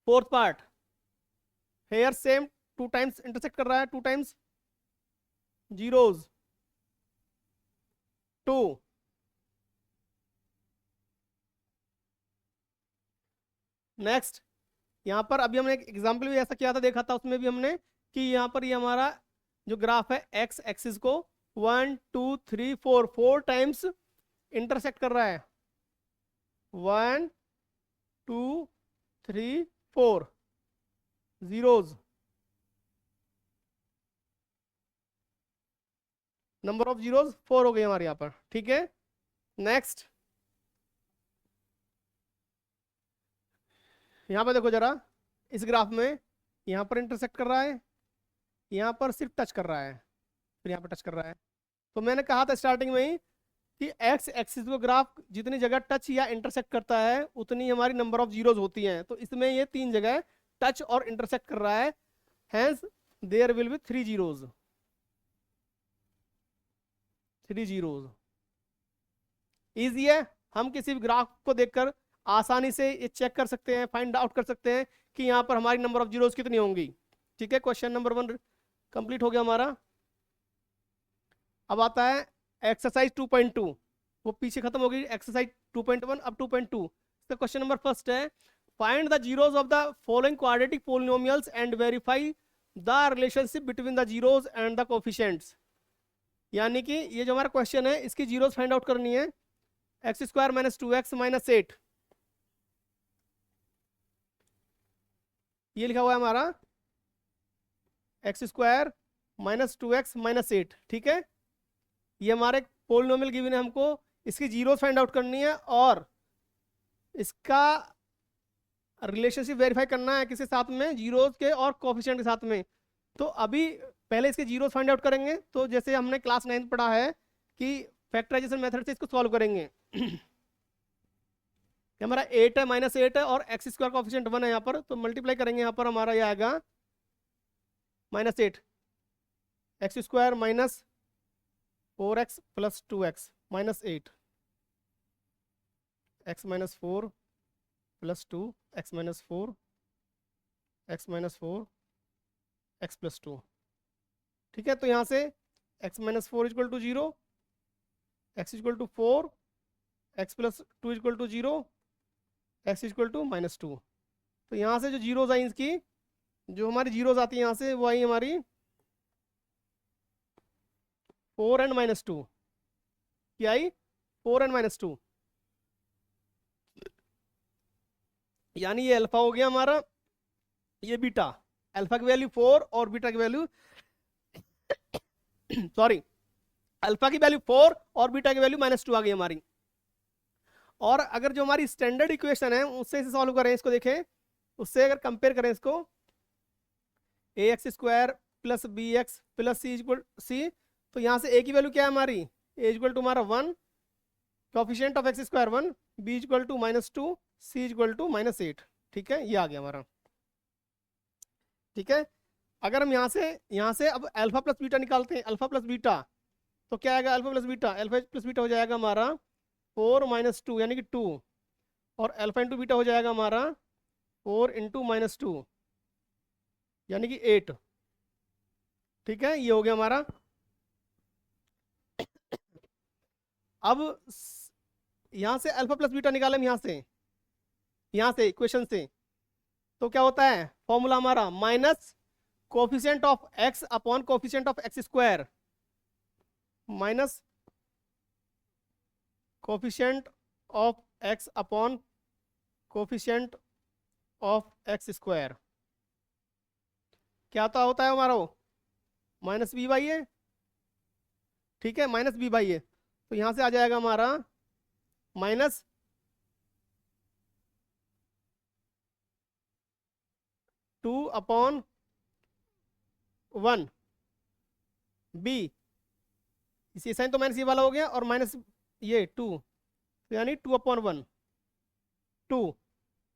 fourth part, here same 2 times intersect कर रहा है, 2 टाइम्स जीरोस 2। नेक्स्ट यहाँ पर अभी हमने एक एग्जाम्पल भी ऐसा किया था, देखा था, उसमें भी हमने कि यहाँ पर ये हमारा जो ग्राफ है एक्स एक्सिस को 1 2 3 4 टाइम्स इंटरसेक्ट कर रहा है, 1 2 3 4 जीरोस, नंबर ऑफ जीरोस 4 हो गए हमारे यहाँ पर। ठीक है, नेक्स्ट यहाँ पर देखो जरा, इस ग्राफ में यहाँ पर इंटरसेक्ट कर रहा है, यहाँ पर सिर्फ टच कर रहा है, फिर यहाँ पर टच कर रहा है। तो मैंने कहा था स्टार्टिंग में ही कि एक्स एक्सिस को ग्राफ जितनी जगह टच या इंटरसेक्ट करता है उतनी हमारी नंबर ऑफ जीरोज होती हैं, तो इसमें ये 3 जगह टच और इंटरसेक्ट कर रहा है, hence there will be 3 zeros, 3 zeros. Easy है, हम किसी भी ग्राफ को देखकर आसानी से ये चेक कर सकते हैं, फाइंड आउट कर सकते हैं कि यहाँ पर हमारी नंबर ऑफ जीरोस कितनी होंगी। ठीक है, क्वेश्चन नंबर 1 कंप्लीट हो गया हमारा। अब आता है एक्सरसाइज 2.2, वो पीछे खत्म हो गई एक्सरसाइज 2.1, अब 2.2। इसका क्वेश्चन नंबर फर्स्ट है, find the zeros of the following quadratic polynomials and verify the relationship between the zeros and the coefficients. यानी कि ये जो हमारा क्वेश्चन है इसकी जीरोस फाइंड आउट करनी है, x² - 2x - 8, ये लिखा हुआ है हमारा x² - 2x - 8। ठीक है, ये हमारे पोलिनोमियल गिवन है, हमको इसकी जीरोस फाइंड आउट करनी है और इसका रिलेशनशिप वेरीफाई करना है किसके साथ में, जीरोस के और कोफिशिएंट के साथ में। तो अभी पहले इसके जीरोस फाइंड आउट करेंगे, तो जैसे हमने क्लास 9 पढ़ा है कि फैक्टराइजेशन मेथड से इसको सॉल्व करेंगे। हमारा 8 है, -8 है और x² कोफिशिएंट 1 है यहाँ पर, तो मल्टीप्लाई करेंगे, यहाँ पर हमारा ये आएगा -8 x² - 4x + 2x - 8 x - 4 + 2 x - 4 x - 4 x + 2। ठीक है, तो यहाँ से x - 4 = 0, x = 4, x + 2 = 0, x = -2। तो यहाँ से जो जीरोज आई इसकी, जो हमारी जीरोज आती है यहाँ से, वो आई हमारी 4 and -2, क्या आई 4 and -2, यानी ये अल्फा हो गया हमारा, ये बीटा। अल्फा की वैल्यू 4 और बीटा की वैल्यू सॉरी, अल्फा की वैल्यू 4 और बीटा की वैल्यू -2 आ गई हमारी। और अगर जो हमारी स्टैंडर्ड इक्वेशन है उससे इसे सॉल्व करें, इसको देखें, उससे अगर कंपेयर करें इसको, A x square plus B x plus C equal C, तो यहाँ से ए की वैल्यू क्या है हमारी, ए इक्वल टू हमारा 1, coefficient of x square 1, b equal to -2, c equal to -8। ठीक है, ये आ गया हमारा। ठीक है, अगर हम यहाँ से अब अल्फा प्लस बीटा निकालते हैं, अल्फा प्लस बीटा, तो क्या आएगा, alpha plus beta, alpha plus beta हो जाएगा हमारा 4 - 2 यानी कि 2, और अल्फा इंटू बीटा हो जाएगा हमारा 4 इंटू -2 यानी कि 8। ठीक है, ये हो गया हमारा। अब यहाँ से अल्फा प्लस बीटा निकालें, यहाँ से इक्वेशन से, तो क्या होता है फॉर्मूला हमारा, minus coefficient of x upon coefficient of x square, minus coefficient of x upon coefficient of x square, क्या तो होता है हमारा वो, -b/a। ठीक है, -b/a, तो यहाँ से आ जाएगा हमारा -2 अपॉन 1 b, इसी साइन तो माइनस ये वाला हो गया, और माइनस ये 2, यानी 2/1 2,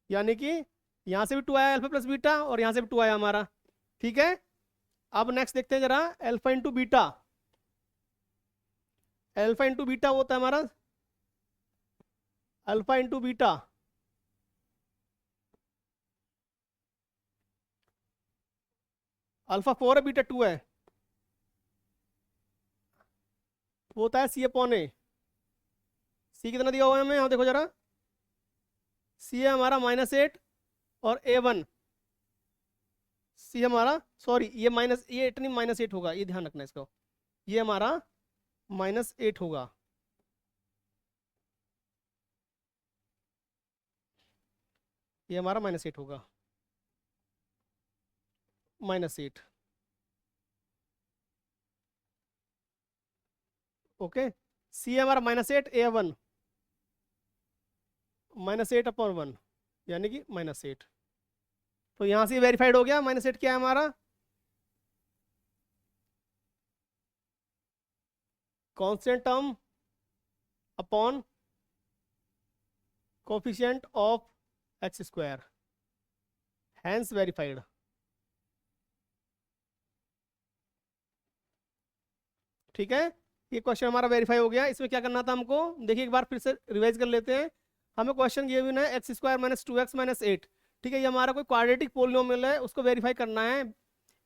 यानी कि यहाँ से भी 2 आया अल्फा प्लस बीटा, और यहाँ से भी 2 आया हमारा। ठीक है, अब नेक्स्ट देखते हैं जरा, alpha into beta, alpha into beta होता है हमारा, अल्फा इंटू बीटा, अल्फा 4 है, बीटा 2 है, वो होता है C/A। सी कितना दिया हुआ है हमें, यहाँ देखो जरा, सी है हमारा -8, और A1 सी हमारा, सॉरी ये इतनी -8 होगा, ये ध्यान रखना इसको, ये हमारा -8 होगा, ये हमारा -8 होगा, -8। ओके, सी है हमारा -8, A1 -8/1 यानी कि -8, तो यहां से वेरीफाइड हो गया, -8 क्या है हमारा, constant term upon coefficient of x square, hence verified. ठीक है, ये क्वेश्चन हमारा वेरीफाई हो गया। इसमें क्या करना था हमको, देखिए एक बार फिर से रिवाइज कर लेते हैं। हमें क्वेश्चन ये भी ना है, x² - 2x - 8। ठीक है, ये हमारा कोई क्वाड्रेटिक पोलिनोमियल है, उसको वेरीफाई करना है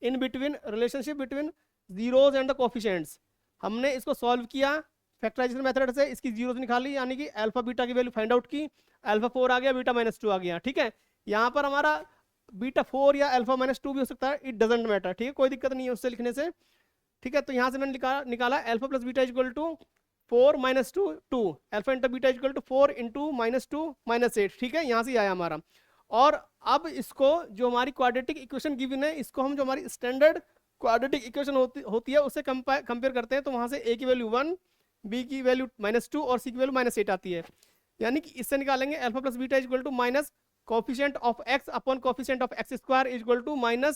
in between, relationship between zeros and the coefficients. हमने इसको सॉल्व किया फैक्टराइजेशन मेथड से, इसकी जीरोज निकाली, यानी कि अल्फा बीटा की वैल्यू फाइंड आउट की, अल्फा 4 आ गया, बीटा -2 आ गया। ठीक है, यहाँ पर हमारा बीटा 4 या अल्फा -2 भी हो सकता है, इट डजेंट मैटर। ठीक है, कोई दिक्कत नहीं है उससे लिखने से। ठीक है, तो यहाँ से मैंने निकाला alpha plus beta equal to 4 - 2 2, alpha into beta equal to 4 into -2 -8। ठीक है, यहाँ से आया हमारा। और अब इसको जो हमारी क्वाड्रेटिक इक्वेशन गिवन है, इसको हम जो हमारी स्टैंडर्ड क्वाड्रेटिक इक्वेशन होती है उससे कंपेयर करते हैं, तो वहाँ से ए की वैल्यू 1, बी की वैल्यू -2 और सी की वैल्यू -8 आती है। यानी कि इससे निकालेंगे alpha plus beta equal to minus coefficient of x upon coefficient of x square equal to -b/a,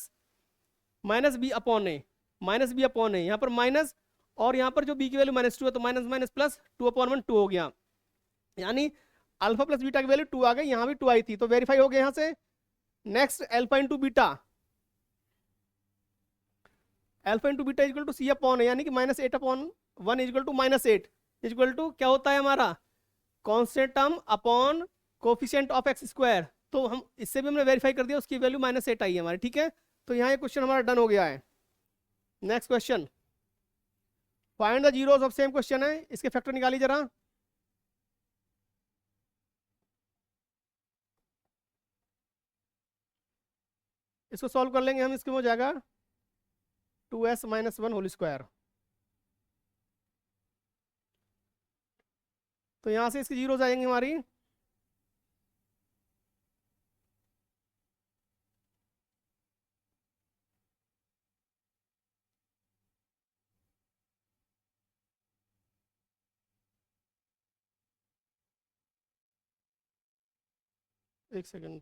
यहाँ पर माइनस, और यहाँ पर जो b की वैल्यू -2 है, तो माइनस माइनस प्लस 2/1 2 हो गया, यानी अल्फा प्लस बीटा की वैल्यू 2 आ गई, यहाँ भी 2 आई थी, तो वेरीफाई हो गया यहाँ से। Next alpha into beta, alpha into beta equal to C/A, यानी कि -8/1 इक्वल टू -8 इक्वल टू क्या होता है हमारा, constant term upon coefficient of x square. तो हम इससे भी हमने वेरीफाई कर दिया, उसकी वैल्यू -8 आई है हमारी। ठीक है, तो यहाँ ये क्वेश्चन हमारा डन हो गया है। Next question, find the zeros of same question है, इसके फैक्टर निकालिए जरा। इसको सॉल्व कर लेंगे हम, इसके हो जाएगा 2s - 1 होल स्क्वायर। तो यहाँ से इसकी जीरोस आएंगे हमारी एक सेकेंड,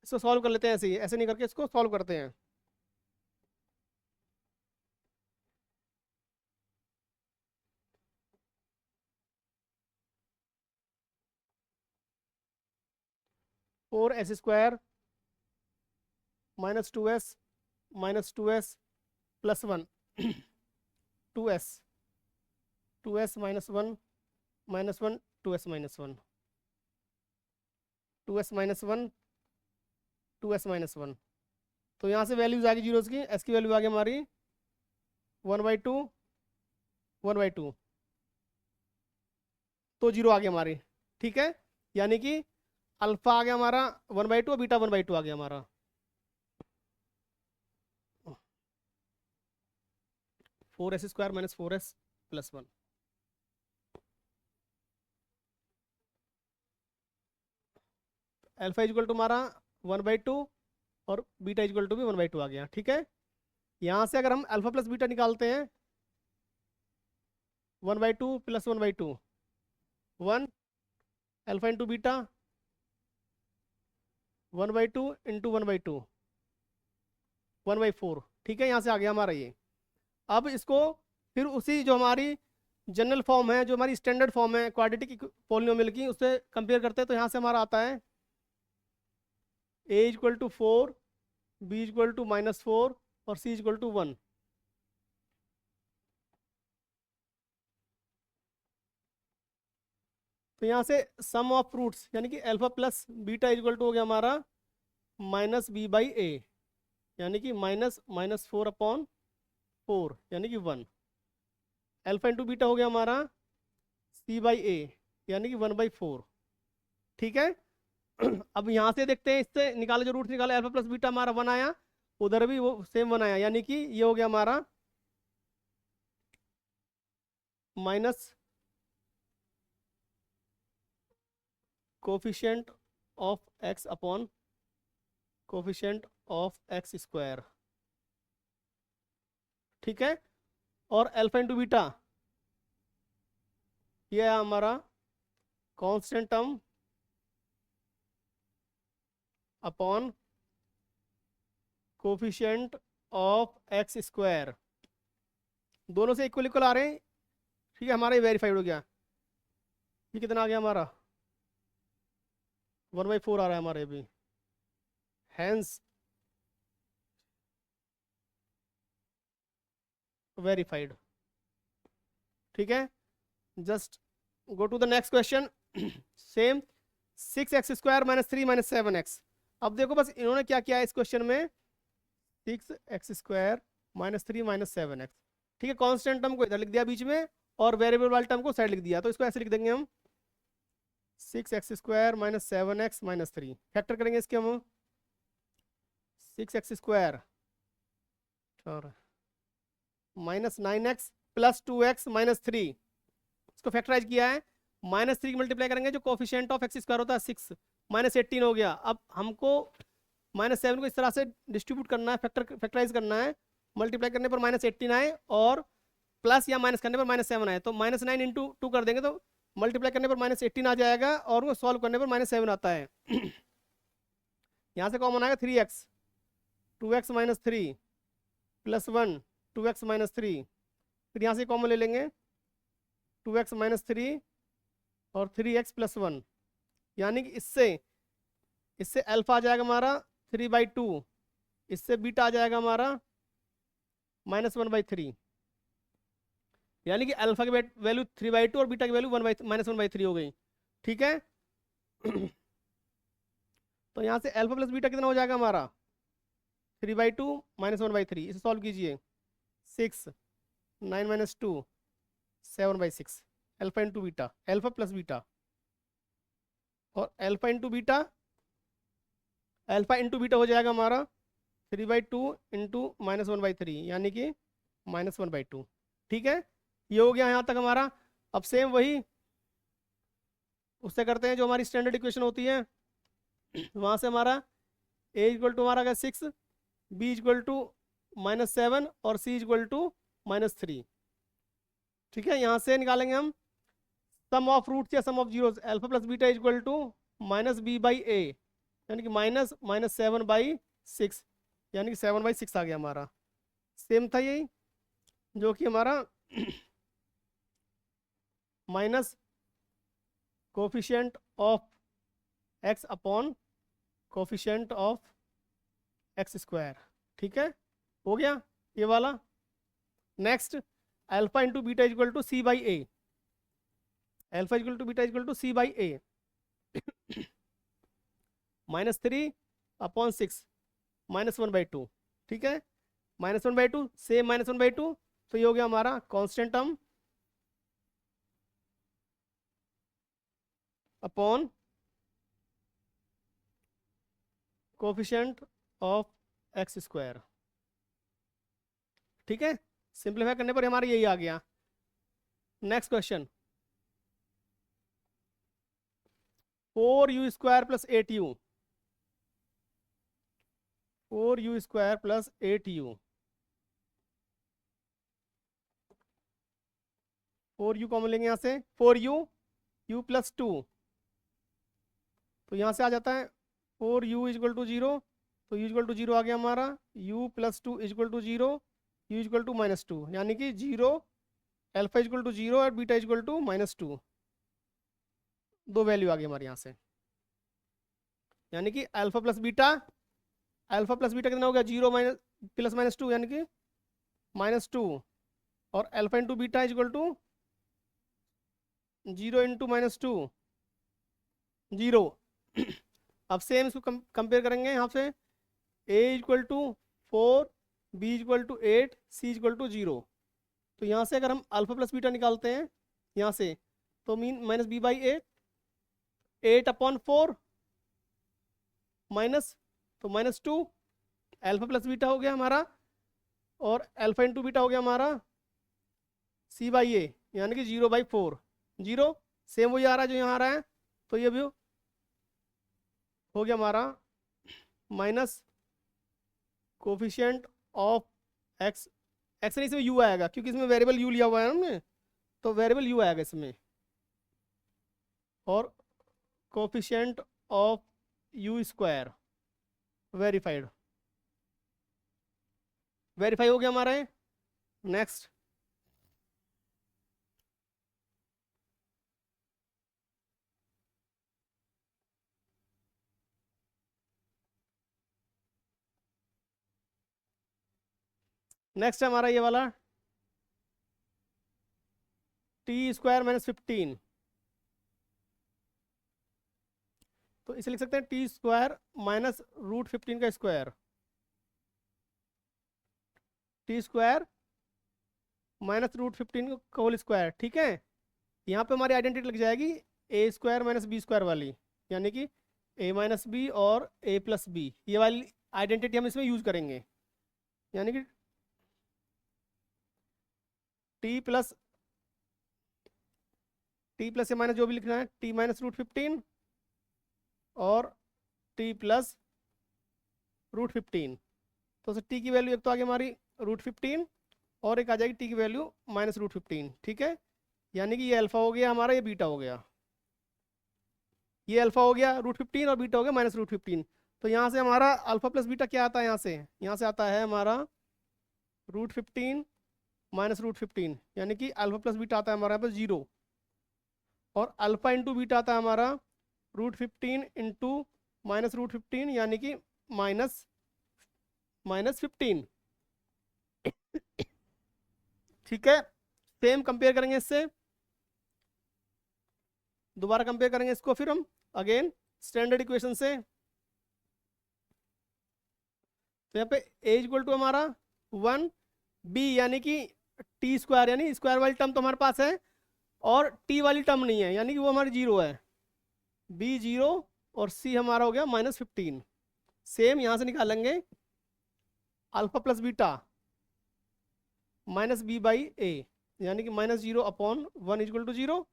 इसको सॉल्व कर लेते हैं ऐसे ही, ऐसे नहीं करके इसको सॉल्व करते हैं। Four S square -2s plus 1 2s 2s -1 -1 2s -1 2s -1 2s -1। तो यहाँ से वैल्यूज आ गई जीरोस की, एस की वैल्यू आ गई हमारी 1/2 1/2, तो जीरो आ गया हमारी। ठीक है, यानी कि अल्फा आ गया हमारा 1/2 और बीटा 1/2 आ गया हमारा। 4s² -4s plus 1। Alpha equal to हमारा 1/2 और बीटा इक्वल टू भी 1/2 आ गया। ठीक है, यहाँ से अगर हम अल्फा प्लस बीटा निकालते हैं 1/2 plus 1/2 1, alpha into beta 1/2 into 1/2 1/4। ठीक है, यहाँ से आ गया हमारा ये। अब इसको फिर उसी जो हमारी जनरल फॉर्म है, जो हमारी स्टैंडर्ड फॉर्म है क्वाड्रेटिक पॉलिनोमियल की, उससे कंपेयर करते हैं। तो यहाँ से हमारा आता है a equal to 4, b equal to -4 और c इक्वल टू 1। तो यहाँ से सम ऑफ फ्रूट्स यानी कि alpha plus beta equal to हो गया हमारा -b/a, यानी कि -4/4 यानी कि 1। अल्फा इंटू बीटा हो गया हमारा c/a यानी कि 1/4। ठीक है, अब यहाँ से देखते हैं, इससे निकाले जो रूट निकाले अल्फा प्लस बीटा हमारा 1 आया, उधर भी वो सेम 1 आया, यानी कि ये हो गया हमारा minus coefficient of x upon coefficient of x²। ठीक है, और अल्फा इंटू बीटा ये है हमारा constant term upon coefficient of x²। दोनों से इक्वल इक्वल आ रहे हैं। ठीक है, हमारा ये वेरीफाइड हो गया। ये कितना आ गया हमारा 1/4 आ रहा है हमारे भी, हैंस वेरीफाइड। ठीक है, just go to the next question. Same 6x² -3 -7x। अब देखो बस इन्होंने क्या किया है इस क्वेश्चन में, 6x² -3 -7x। ठीक है, कांस्टेंट टर्म को इधर लिख दिया बीच में और वेरिएबल वाले टर्म को साइड लिख दिया। तो इसको ऐसे लिख देंगे हम 6x² -7x -3। फैक्टर करेंगे इसके हम 6x² -9x प्लस 2x -3। इसको फैक्टराइज किया है, -3 की मल्टीप्लाई करेंगे, जो कोफिशिएंट ऑफ x² होता है 6 -18 हो गया। अब हमको -7 को इस तरह से डिस्ट्रीब्यूट करना है, फैक्टराइज करना है। मल्टीप्लाई करने पर -18 आए और प्लस या माइनस करने पर -7 आए, तो -9 इंटू 2 कर देंगे, तो मल्टीप्लाई करने पर -18 आ जाएगा और वो सॉल्व करने पर -7 आता है। यहाँ से कॉमन आएगा 3x 2x -3 प्लस 1 2x -3। फिर यहाँ से कॉमन ले लेंगे 2x -3 और 3x प्लस 1, यानी कि इससे अल्फा आ जाएगा हमारा 3/2, इससे बीटा आ जाएगा हमारा -1/3, यानी कि अल्फा की वैल्यू 3/2 और बीटा की वैल्यू -1/3 हो गई। ठीक है, तो यहाँ से अल्फा प्लस बीटा कितना हो जाएगा हमारा 3/2 -1/3। इसे सॉल्व कीजिए 6 9 - 2 7/6। Alpha into beta, alpha plus beta और alpha into beta, alpha into beta हो जाएगा हमारा 3/2 इंटू -1/3 यानी कि -1/2। ठीक है, ये हो गया यहाँ तक हमारा। अब सेम वही उससे करते हैं जो हमारी स्टैंडर्ड इक्वेशन होती है। वहाँ से हमारा a इक्वल टू हमारा 6, b इक्वल टू -7 और c इक्वल टू -3। ठीक है, यहाँ से निकालेंगे हम सम ऑफ रूट्स या sum of zeros, alpha plus beta equal to minus B by A, यानी कि माइनस माइनस 7/6, यानी कि 7/6 आ गया हमारा। सेम था यही जो कि हमारा minus coefficient of x upon coefficient of x square. ठीक है, हो गया ये वाला। Next, alpha into beta equal to C by A, alpha equal to beta equal to C by A, -3/6 -1/2। ठीक है, -1/2 सेम -1/2, तो ये हो गया हमारा constant term upon coefficient of x square. ठीक है, सिंप्लीफाई करने पर हमारा यही आ गया। Next question, 4u square plus 8u, 4u square plus 8u, 4u common लेंगे यहाँ से, 4u u प्लस 2, तो यहाँ से आ जाता है 4u इजक्वल टू 0, तो u इजक्वल टू 0 आ गया हमारा, u plus 2 equal to 0, u equal to -2, यानी कि 0, अल्फा इजक्वल टू 0 और बीटा इजक्वल टू -2, दो वैल्यू आ गई हमारे यहाँ से, यानी कि alpha plus beta, alpha plus beta कितना हो गया, 0 माइनस प्लस -2 यानी कि -2, और alpha into beta equal to 0 into -2 0। अब सेम इसको कंपेयर करेंगे यहाँ से, a equal to 4, b equal to 8, c equal to 0, तो यहाँ से अगर हम अल्फा प्लस बीटा निकालते हैं यहाँ से, तो mean minus b by 8/4 minus, तो -2, अल्फा प्लस बीटा हो गया हमारा, और अल्फा इंटू बीटा हो गया हमारा c बाई ए, यानी कि 0/4, 0 सेम वही आ रहा है जो यहाँ आ रहा है, तो ये भी हो गया हमारा minus coefficient of x, x नहीं इसमें यू आएगा क्योंकि इसमें वेरिएबल यू लिया हुआ है हमने, तो वेरिएबल यू आएगा इसमें, और coefficient of you square verified, verify हो गया हमारा। नेक्स्ट, नेक्स्ट हमारा ये वाला t² - 15, तो इसे लिख सकते हैं t² माइनस √15 का स्क्वायर, t² माइनस √15 का होल स्क्वायर। ठीक है, यहाँ पे हमारी आइडेंटिटी लग जाएगी a² - b² वाली, यानी कि a - b और a + b, ये वाली आइडेंटिटी हम इसमें यूज करेंगे, यानी कि t प्लस से माइनस जो भी लिखना है, t माइनस √15 और t प्लस √15, तो t की वैल्यू एक तो आ गई हमारी √15 और एक आ जाएगी t की वैल्यू -√15। ठीक है, यानी कि ये अल्फा हो गया हमारा, ये बीटा हो गया, ये अल्फा हो गया √15 और बीटा हो गया -√15। तो यहाँ से हमारा अल्फा प्लस बीटा क्या आता है, यहाँ से आता है हमारा √15 -√15, यानी कि अल्फा प्लस बीटा आता है हमारा यहाँ पर 0, और अल्फा इंटू बीटा आता है हमारा √15 इंटू -√15, यानी कि -15। ठीक है, सेम कंपेयर करेंगे इससे, दोबारा कंपेयर करेंगे इसको फिर हम अगेन स्टैंडर्ड इक्वेशन से, तो यहाँ पे a इक्वल टू हमारा 1, b यानी कि t² यानी स्क्वायर वाली टर्म तो हमारे पास है, और t वाली टर्म नहीं है, यानी कि वो हमारी 0 है, b 0 और c हमारा हो गया -15। सेम यहाँ से निकालेंगे alpha plus beta minus b by A, यानी कि -0/1 इक्वल टू 0।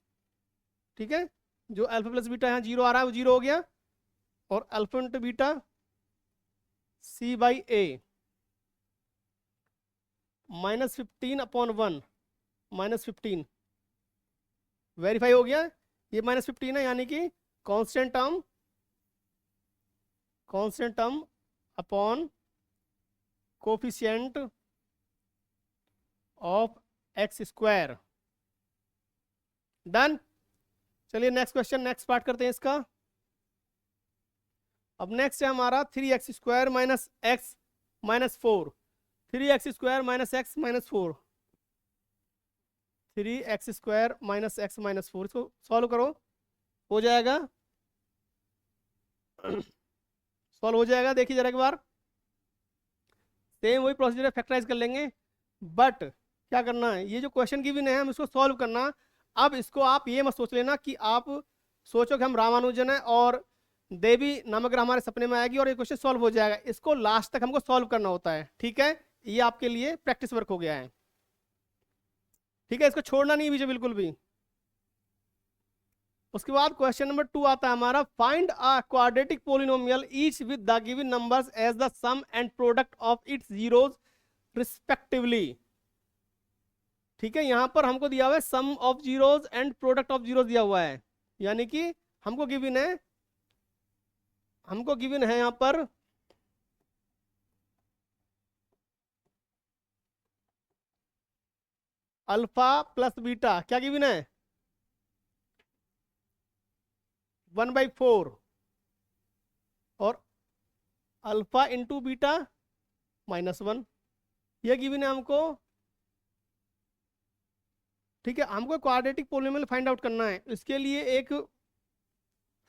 ठीक है, जो अल्फा प्लस बीटा यहाँ 0 आ रहा है वो 0 हो गया, और alpha into beta c by A -15/1 -15 verify हो गया। ये -15 है, यानी कि constant term upon coefficient of x square. Done. चलिए नेक्स्ट क्वेश्चन, नेक्स्ट पार्ट करते हैं इसका। अब नेक्स्ट है हमारा 3x² minus x minus 4। 3x² minus x minus 4, 3x² minus x minus 4, इसको सॉल्व करो, हो जाएगा। सॉल्व हो जाएगा, देखिए जरा एक बार। सेम वही प्रोसीजर है, फैक्टराइज कर लेंगे। बट क्या करना है, ये जो क्वेश्चन गिवन है हम इसको सॉल्व करना। अब इसको आप ये मत सोच लेना कि आप सोचो कि हम रामानुजन है और देवी नामक ग्रह हमारे सपने में आएगी और ये क्वेश्चन सॉल्व हो जाएगा। इसको लास्ट तक हमको सॉल्व करना होता है, ठीक है। ये आपके लिए प्रैक्टिस वर्क हो गया है, ठीक है। इसको छोड़ना नहीं बीच बिल्कुल भी। उसके बाद क्वेश्चन नंबर 2 आता है हमारा, find a quadratic polynomial each with the given numbers as the sum and product of its zeros respectively. ठीक है, यहां पर हमको दिया हुआ है sum of zeros and product of zeros दिया हुआ है, यानी कि हमको गिवन है यहां पर अल्फा प्लस बीटा, क्या गिवन है 1/4 और अल्फा इंटू बीटा -1, यह गिवन है हमको। ठीक है, हमको क्वाड्रेटिक पोलिनोमियल फाइंड आउट करना है। इसके लिए एक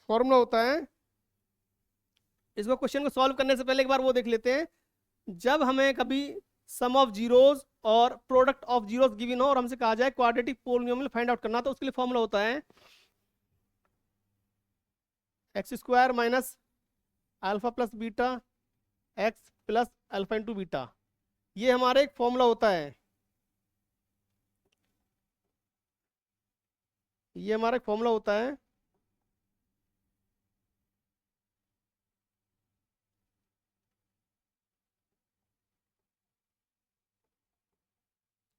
फॉर्मूला होता है। इसको क्वेश्चन को सॉल्व करने से पहले एक बार वो देख लेते हैं। जब हमें कभी सम ऑफ जीरोस और प्रोडक्ट ऑफ जीरोस गिवन हो और हमसे कहा जाए क्वाड्रेटिक पोलिनोमियल फाइंड आउट करना, तो उसके लिए फॉर्मूला होता है x² minus alpha plus beta x plus alpha into beta. ये हमारा एक फॉर्मूला होता है, ये हमारा एक फॉर्मूला होता है।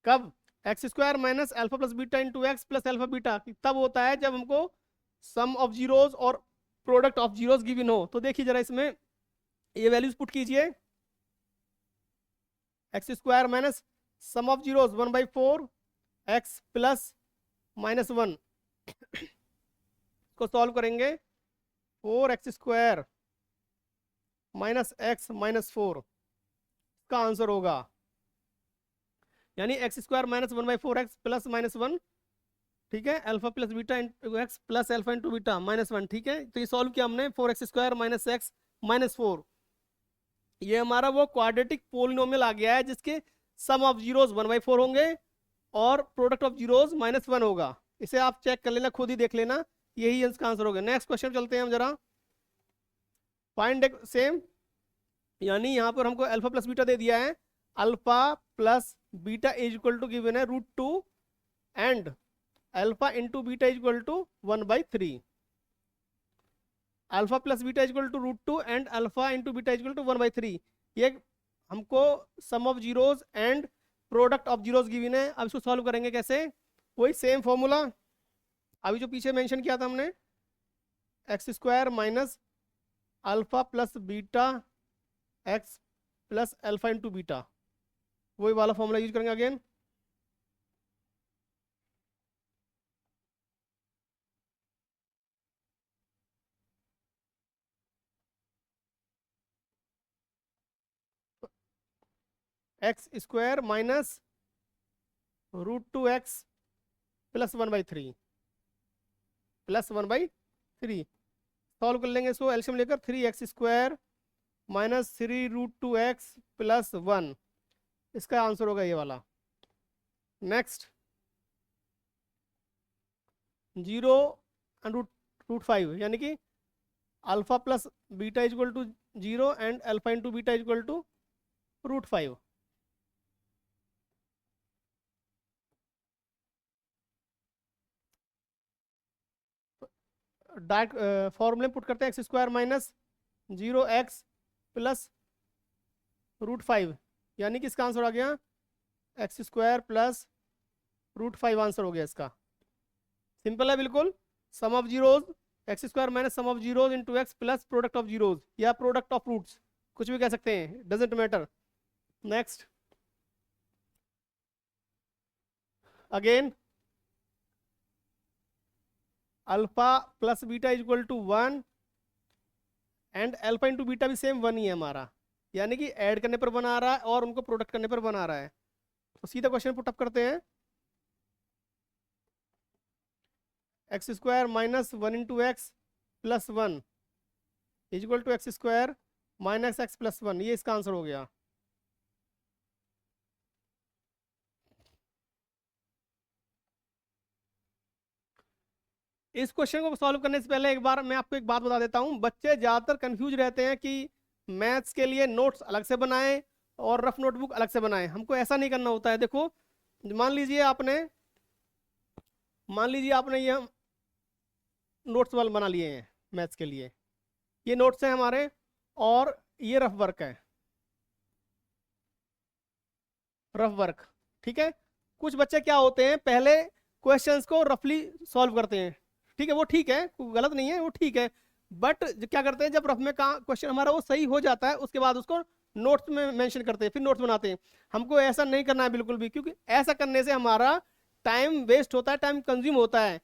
कब x² minus alpha plus beta into x plus alpha beta, तब होता है जब हमको सम ऑफ जीरोस और प्रोडक्ट ऑफ जीरोस गिवन हो। तो देखिए जरा इसमें ये वैल्यूज पुट कीजिए। x² minus sum of zeros 1/4 x plus -1 को सॉल्व करेंगे। 4x² माइनस एक्स माइनस 4 का आंसर होगा, यानी x² माइनस 1/4 x प्लस -1, ठीक है, alpha plus beta into x plus alpha into beta -1, ठीक है। तो ये सॉल्व किया हमने, 4x² माइनस एक्स माइनस 4। ये हमारा वो क्वाड्रेटिक पोलिनोमियल आ गया है जिसके सम ऑफ जीरोस 1/4 होंगे और प्रोडक्ट ऑफ जीरोस -1 होगा। इसे आप चेक कर लेना, खुद ही देख लेना, यही इसका आंसर होगा। नेक्स्ट क्वेश्चन चलते हैं हम जरा। फाइंड सेम, यानी यहाँ पर हमको अल्फा प्लस बीटा दे दिया है। Alpha plus beta is equal to given है √2 and alpha into beta is equal to 1/3। Alpha plus beta is equal to √2 and alpha into beta is equal to 1/3। ये हमको sum of zeros and product of zeros given है। अब इसको solve करेंगे कैसे, वही same formula अभी जो पीछे मेंशन किया था हमने, x² minus alpha plus beta x plus alpha into beta, वही वाला फॉर्मूला यूज करेंगे again. x² minus √2x plus 1/3 solve कर लेंगे इसको एलसीएम लेकर। 3x² माइनस 3√2x प्लस 1, इसका आंसर होगा ये वाला। नेक्स्ट 0 √5, यानी कि alpha plus beta is equal to 0 and alpha into beta is equal to √5। Direct फॉर्मूले पुट करते हैं, x² माइनस 0x प्लस √5, यानी कि इसका आंसर आ गया x² प्लस √5 आंसर हो गया इसका। सिंपल है बिल्कुल। Sum of zeros x square minus sum of zeros into x plus product of zeros या प्रोडक्ट ऑफ रूट्स, कुछ भी कह सकते हैं, doesn't matter. Next again alpha plus beta is equal to 1 and alpha into beta भी same 1 ही है हमारा, यानी कि ऐड करने पर बना रहा है और उनको प्रोडक्ट करने पर बना रहा है। तो सीधा क्वेश्चन पुटअप करते हैं। X square minus 1 into x plus 1 is equal to x square minus x plus 1, ये इसका आंसर हो गया। इस क्वेश्चन को सॉल्व करने से पहले एक बार मैं आपको एक बात बता देता हूं, बच्चे ज़्यादातर कंफ्यूज रहते हैं कि मैथ्स के लिए नोट्स अलग से बनाएं और रफ नोटबुक अलग से बनाएं। हमको ऐसा नहीं करना होता है। देखो मान लीजिए आपने ये नोट्स वाले बना लिए हैं मैथ्स के लिए, ये नोट्स हैं हमारे और ये रफ वर्क है, रफ वर्क, ठीक है। कुछ बच्चे क्या होते हैं, पहले क्वेश्चंस को रफली सॉल्व करते हैं, ठीक है, वो ठीक है, कोई गलत नहीं है, वो ठीक है। बट क्या करते हैं, जब रफ में का क्वेश्चन हमारा वो सही हो जाता है उसके बाद उसको नोट्स में मेंशन करते हैं, फिर नोट्स बनाते हैं। हमको ऐसा नहीं करना है बिल्कुल भी, क्योंकि ऐसा करने से हमारा टाइम वेस्ट होता है, टाइम कंज्यूम होता है।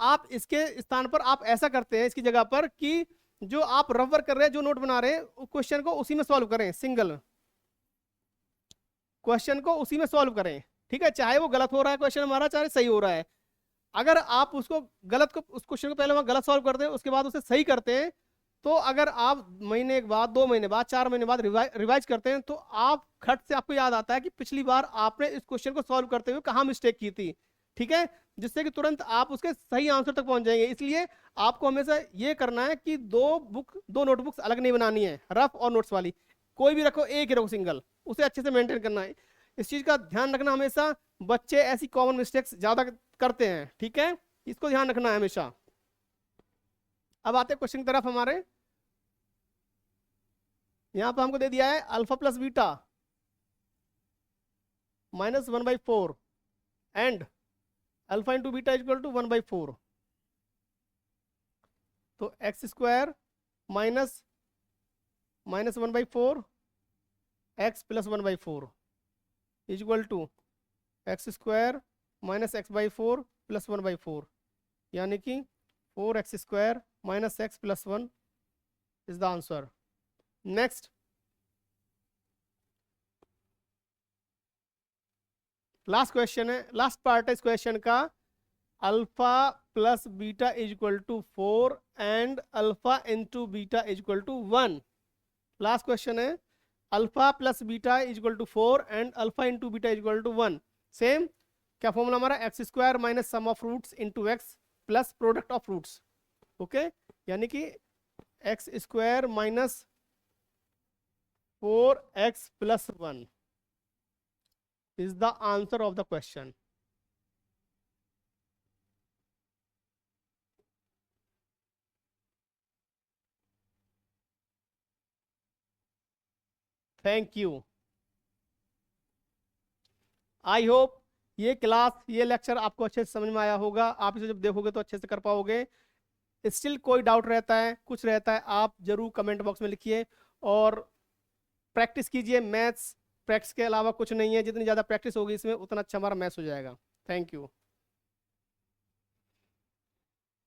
आप इसके स्थान पर आप ऐसा करते हैं इसकी जगह पर कि जो आप रफ वर्क कर रहे हैं, जो नोट बना रहे हैं, क्वेश्चन को उसी में सॉल्व करें, सिंगल क्वेश्चन को उसी में सॉल्व करें, ठीक है। चाहे वो गलत हो रहा है क्वेश्चन हमारा, चाहे सही हो रहा है, अगर आप उसको गलत को उस क्वेश्चन को पहले वहां गलत सॉल्व करते हैं, उसके बाद उसे सही करते हैं, तो अगर आप महीने के बाद, 2 महीने बाद, 4 महीने बाद रिवाइज करते हैं, तो आप खट से आपको याद आता है कि पिछली बार आपने इस क्वेश्चन को सॉल्व करते हुए कहाँ मिस्टेक की थी, ठीक है, जिससे कि तुरंत आप उसके सही आंसर तक पहुंच जाएंगे। इसलिए आपको हमेशा ये करना है कि दो नोटबुक्स अलग नहीं बनानी है, रफ और नोट्स वाली, कोई भी रखो, एक ही रखो सिंगल, उसे अच्छे से मेंटेन करना है। इस चीज का ध्यान रखना हमेशा, बच्चे ऐसी कॉमन मिस्टेक्स ज्यादा करते हैं, ठीक है, इसको ध्यान रखना है हमेशा। अब आते हैं क्वेश्चन की तरफ हमारे। यहां पर हमको दे दिया है alpha plus beta minus 1/4 and alpha into beta equal to 1/4। तो x square minus 1/4 x plus 1/4 is equal to x square minus x/4 plus 1/4, यानी कि 4x square minus x plus 1 is the answer. Next last question है, last part है इस question का, alpha plus beta is equal to 4 and alpha into beta is equal to 1। Last question है, alpha plus beta is equal to 4 and alpha into beta is equal to 1। Same क्या formula हमारा, x square minus sum of roots into x plus product of roots, okay, यानी कि x square minus 4x plus 1 is the answer of the question. Thank you. I hope ये class, ये lecture आपको अच्छे से समझ में आया होगा। आप इसे जब देखोगे तो अच्छे से कर पाओगे। स्टिल कोई डाउट रहता है, कुछ रहता है, आप जरूर कमेंट बॉक्स में लिखिए और प्रैक्टिस कीजिए। मैथ्स प्रैक्टिस के अलावा कुछ नहीं है, जितनी ज़्यादा प्रैक्टिस होगी इसमें उतना अच्छा हमारा मैथ्स हो जाएगा। Thank you.